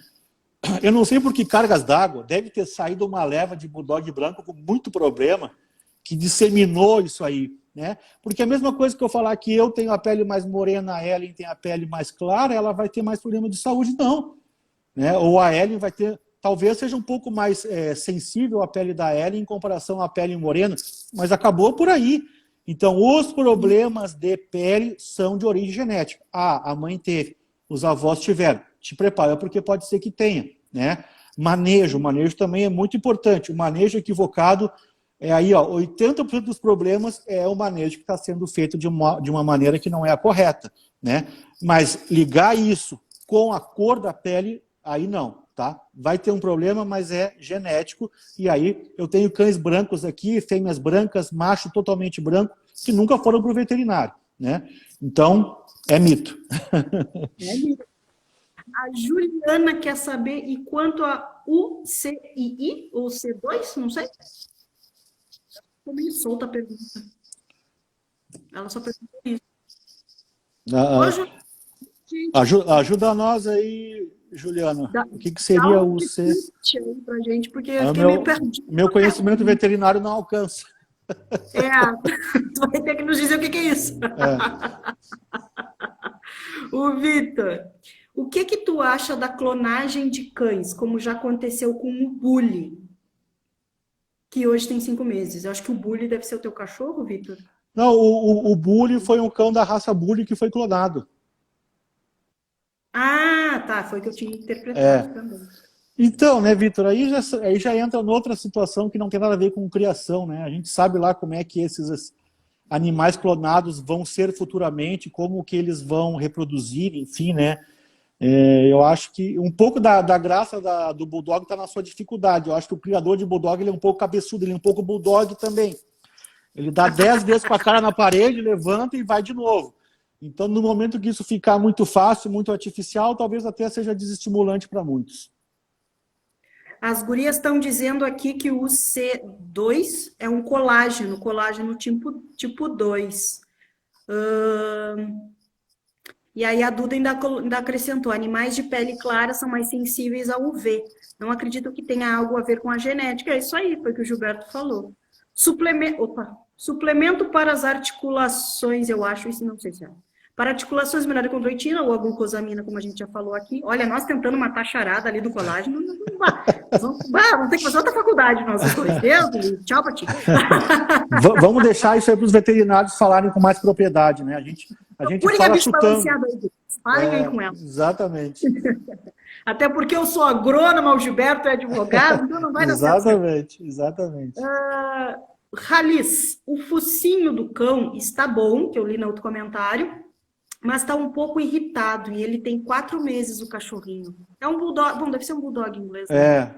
Eu não sei por que cargas d'água, deve ter saído uma leva de bulldog branco com muito problema, que disseminou isso aí, né? Porque a mesma coisa que eu falar que eu tenho a pele mais morena, a Ellen tem a pele mais clara, ela vai ter mais problema de saúde, não. Né? Ou a Ellen vai ter, talvez seja um pouco mais sensível a pele da Ellen em comparação à pele morena, mas acabou por aí. Então, os problemas de pele são de origem genética. A mãe teve, os avós tiveram. Te prepara, porque pode ser que tenha, né? Manejo também é muito importante. O manejo equivocado é aí, ó, 80% dos problemas é o manejo que está sendo feito de uma maneira que não é a correta, né? Mas ligar isso com a cor da pele, aí não, tá? Vai ter um problema, mas é genético, e aí eu tenho cães brancos aqui, fêmeas brancas, macho totalmente branco, que nunca foram para o veterinário, né? Então, é mito. É mito. A Juliana quer saber, e quanto a UCII, ou C2, não sei? Ficou meio solta a pergunta. Ela só perguntou isso. Ajuda nós aí, Juliana. O que seria o C? Pra gente, porque eu fiquei meio perdido. Meu conhecimento veterinário não alcança. Tu vai ter que nos dizer o que é isso. O Vitor, o que tu acha da clonagem de cães, como já aconteceu com o Bully, que hoje tem 5 meses? Eu acho que o Bully deve ser o teu cachorro, Vitor? Não, o Bully foi um cão da raça Bully que foi clonado. Ah, tá, foi o que eu tinha interpretado também. Então, né, Vitor, aí já entra noutra situação que não tem nada a ver com criação, né? A gente sabe lá como é que esses animais clonados vão ser futuramente, como que eles vão reproduzir, enfim, né? Eu acho que um pouco da graça do Bulldog está na sua dificuldade. Eu acho que o criador de Bulldog ele é um pouco cabeçudo, ele é um pouco Bulldog também. Ele dá 10 vezes com a cara na parede, levanta e vai de novo. Então, no momento que isso ficar muito fácil, muito artificial, talvez até seja desestimulante para muitos. As gurias estão dizendo aqui que o C2 é um colágeno tipo 2. E aí a Duda ainda acrescentou, animais de pele clara são mais sensíveis ao UV. Não acredito que tenha algo a ver com a genética. É isso aí, foi o que o Gilberto falou. Suplemento para as articulações, eu acho, isso não sei se é. Para articulações, mineral chondroitina ou a glucosamina, como a gente já falou aqui. Olha, nós tentando matar a charada ali do colágeno. Vamos ter que fazer outra faculdade, nós dois. Deus, tchau pra ti. Vamos deixar isso aí para os veterinários falarem com mais propriedade, né? A gente fala chutando. Falem aí com ela. Exatamente. Até porque eu sou agrônoma, o Gilberto é advogado, então não vai dar certo. Exatamente. Ralis, o focinho do cão está bom, que eu li no outro comentário, mas está um pouco irritado, e ele tem 4 meses, o cachorrinho. É um bulldog, bom, deve ser um bulldog inglês. Né?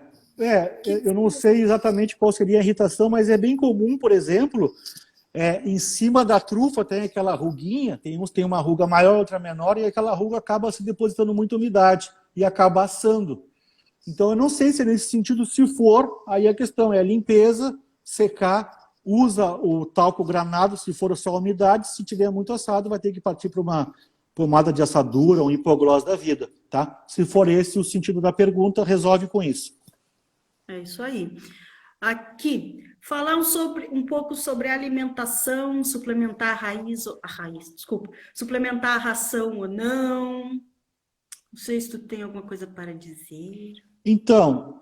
Eu não sei exatamente qual seria a irritação, mas é bem comum, por exemplo, em cima da trufa tem aquela ruguinha, tem uns tem uma ruga maior, outra menor, e aquela ruga acaba se depositando muita umidade e acaba assando. Então eu não sei se nesse sentido, se for, aí a questão é limpeza, secar usa o talco granado se for só umidade, se tiver muito assado, vai ter que partir para uma pomada de assadura, um hipoglós da vida, tá? Se for esse o sentido da pergunta, resolve com isso. É isso aí. Aqui, falar um pouco sobre alimentação, suplementar suplementar a ração ou não. Não sei se tu tem alguma coisa para dizer. Então,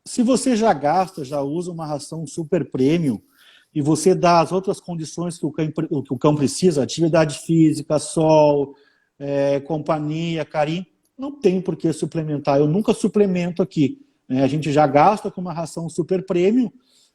se você já gasta, já usa uma ração super premium, e você dá as outras condições que o cão precisa, atividade física, sol, companhia, carinho, não tem por que suplementar. Eu nunca suplemento aqui. A gente já gasta com uma ração super premium,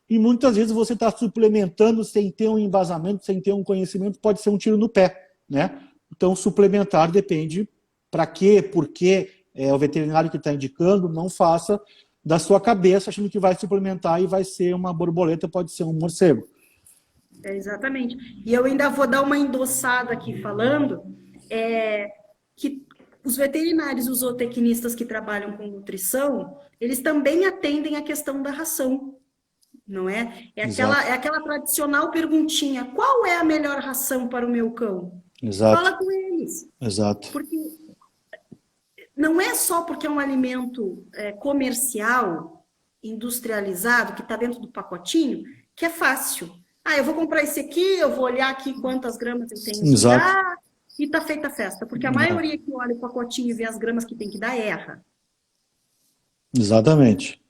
e muitas vezes você está suplementando sem ter um embasamento, sem ter um conhecimento, pode ser um tiro no pé, né? Então, suplementar depende para quê, por quê, o veterinário que está indicando, não faça da sua cabeça achando que vai suplementar e vai ser uma borboleta, pode ser um morcego. Exatamente. E eu ainda vou dar uma endossada aqui falando que os veterinários, os zootecnistas que trabalham com nutrição, eles também atendem a questão da ração, não é? É aquela tradicional perguntinha, qual é a melhor ração para o meu cão? Exato. Fala com eles. Exato. Porque não é só porque é um alimento comercial, industrializado, que está dentro do pacotinho, que é fácil. Eu vou comprar esse aqui, eu vou olhar aqui quantas gramas eu tenho que dar, e está feita a festa. Porque a maioria que olha o pacotinho e vê as gramas que tem que dar, erra. Exatamente.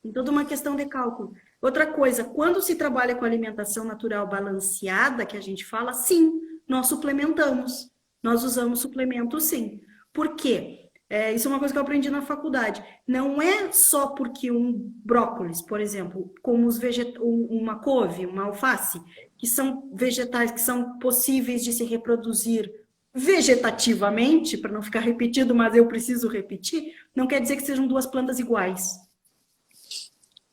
Tem toda uma questão de cálculo. Outra coisa, quando se trabalha com alimentação natural balanceada, que a gente fala, sim, nós suplementamos. Nós usamos suplemento, sim. Por quê? Isso é uma coisa que eu aprendi na faculdade. Não é só porque um brócolis, por exemplo, como uma couve, uma alface, que são vegetais que são possíveis de se reproduzir vegetativamente, para não ficar repetido, mas eu preciso repetir, não quer dizer que sejam duas plantas iguais.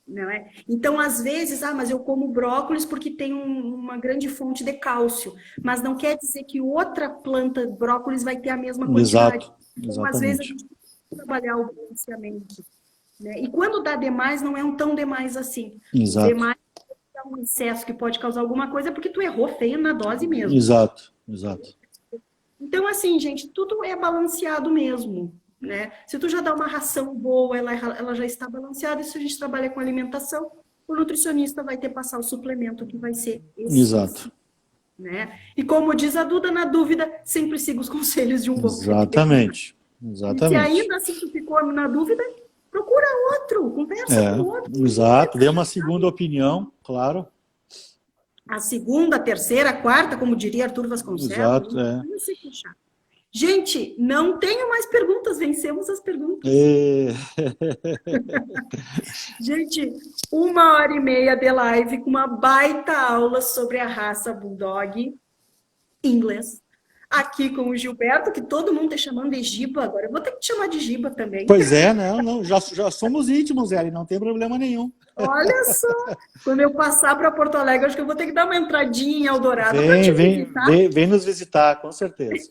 Não é? Então, às vezes, mas eu como brócolis porque tem uma grande fonte de cálcio, mas não quer dizer que outra planta brócolis vai ter a mesma quantidade. Exato. Então, às vezes, a gente tem que trabalhar o balanceamento. Né? E quando dá demais, não é tão demais assim. Exato. Demais é um excesso que pode causar alguma coisa porque tu errou feio na dose mesmo. Exato. Então, assim, gente, tudo é balanceado mesmo. Né? Se tu já dá uma ração boa, ela já está balanceada, e se a gente trabalha com alimentação, o nutricionista vai ter que passar o suplemento que vai ser esse. Exato. Né? E como diz a Duda, na dúvida, sempre siga os conselhos de um bom Exatamente. E se ainda assim tu ficou na dúvida, procura outro, conversa com outro. Exato, dê uma segunda opinião, claro. A segunda, a terceira, a quarta, como diria Arthur Vasconcelos. Exato, Não se fechar. Gente, não tenho mais perguntas, vencemos as perguntas. Gente, 1h30 de live com uma baita aula sobre a raça Bulldog inglês. Aqui com o Gilberto, que todo mundo está chamando de Giba agora. Eu vou ter que te chamar de Giba também. Pois não, já somos íntimos, Eli, não tem problema nenhum. Olha só, quando eu passar para Porto Alegre, acho que eu vou ter que dar uma entradinha em Eldorado para te visitar. Vem nos visitar, com certeza.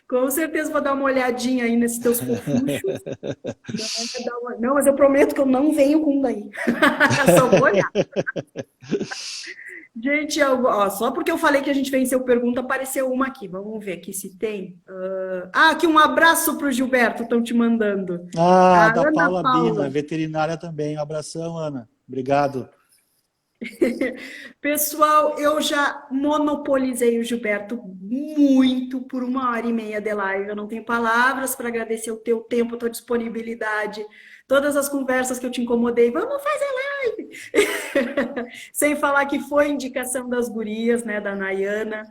Com certeza vou dar uma olhadinha aí nesses teus fofuchos. Não, mas eu prometo que eu não venho com um daí. Só vou olhar. Gente, só porque eu falei que a gente venceu pergunta, apareceu uma aqui. Vamos ver aqui se tem. Aqui um abraço para o Gilberto, estão te mandando. Da Ana Paula Bina, veterinária também. Um abração, Ana. Obrigado. Pessoal, eu já monopolizei o Gilberto muito por 1h30 de live. Eu não tenho palavras para agradecer o teu tempo, a tua disponibilidade, todas as conversas que eu te incomodei. Vamos fazer live! Sem falar que foi indicação das gurias, né, da Nayana,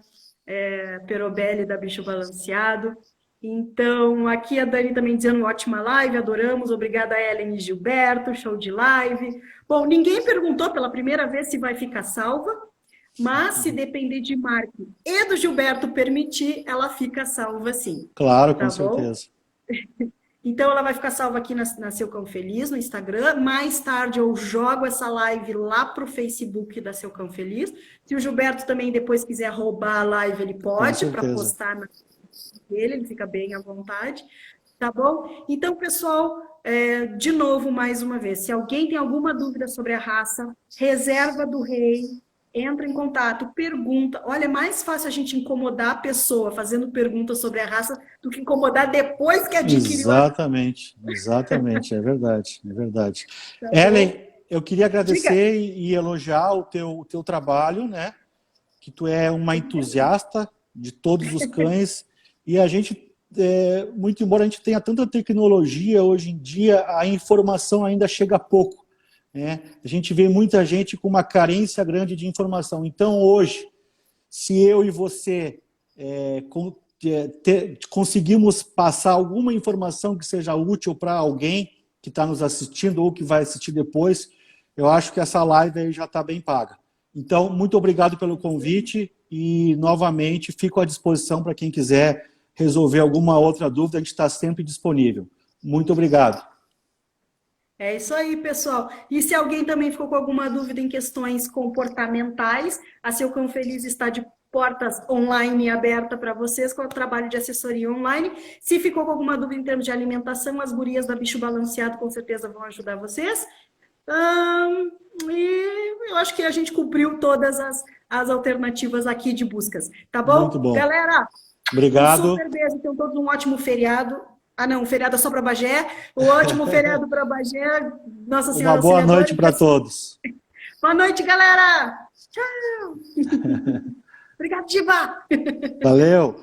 Perobelli, da Bicho Balanceado. Então, aqui a Dani também dizendo ótima live, adoramos, obrigada Ellen e Gilberto, show de live. Bom, ninguém perguntou pela primeira vez se vai ficar salva, mas se depender de Mark e do Gilberto permitir, ela fica salva sim. Claro, com certeza. Então, ela vai ficar salva aqui na Seu Cão Feliz, no Instagram. Mais tarde eu jogo essa live lá para o Facebook da Seu Cão Feliz. Se o Gilberto também depois quiser roubar a live, ele pode, para postar na dele, ele fica bem à vontade, tá bom? Então, pessoal, de novo, mais uma vez, se alguém tem alguma dúvida sobre a raça, reserva do rei, entra em contato, pergunta. Olha, é mais fácil a gente incomodar a pessoa fazendo perguntas sobre a raça do que incomodar depois que adquiriu a raça. Exatamente, exatamente, é verdade, é verdade. Tá Ellen, bom? eu queria Diga. agradecer e elogiar o teu trabalho, né? Que tu é uma entusiasta de todos os cães, e a gente, muito embora a gente tenha tanta tecnologia hoje em dia, a informação ainda chega pouco, né? A gente vê muita gente com uma carência grande de informação. Então, hoje, se eu e você conseguimos passar alguma informação que seja útil para alguém que está nos assistindo ou que vai assistir depois, eu acho que essa live aí já está bem paga. Então, muito obrigado pelo convite e, novamente, fico à disposição para quem quiser resolver alguma outra dúvida, a gente está sempre disponível. Muito obrigado. É isso aí, pessoal. E se alguém também ficou com alguma dúvida em questões comportamentais, a Seu Cão Feliz está de portas online aberta para vocês com o trabalho de assessoria online. Se ficou com alguma dúvida em termos de alimentação, as gurias da Bicho Balanceado com certeza vão ajudar vocês. E eu acho que a gente cumpriu todas as alternativas aqui de buscas. Tá bom? Muito bom. Galera, Obrigado. um super beijo. Tenham todos um ótimo feriado. Ah, não, feriado é só para Bagé. Um ótimo feriado para Bagé. Nossa Senhora Uma boa Auxiliadora. noite para todos. Boa noite, galera. Tchau. Obrigado, Diva. Valeu.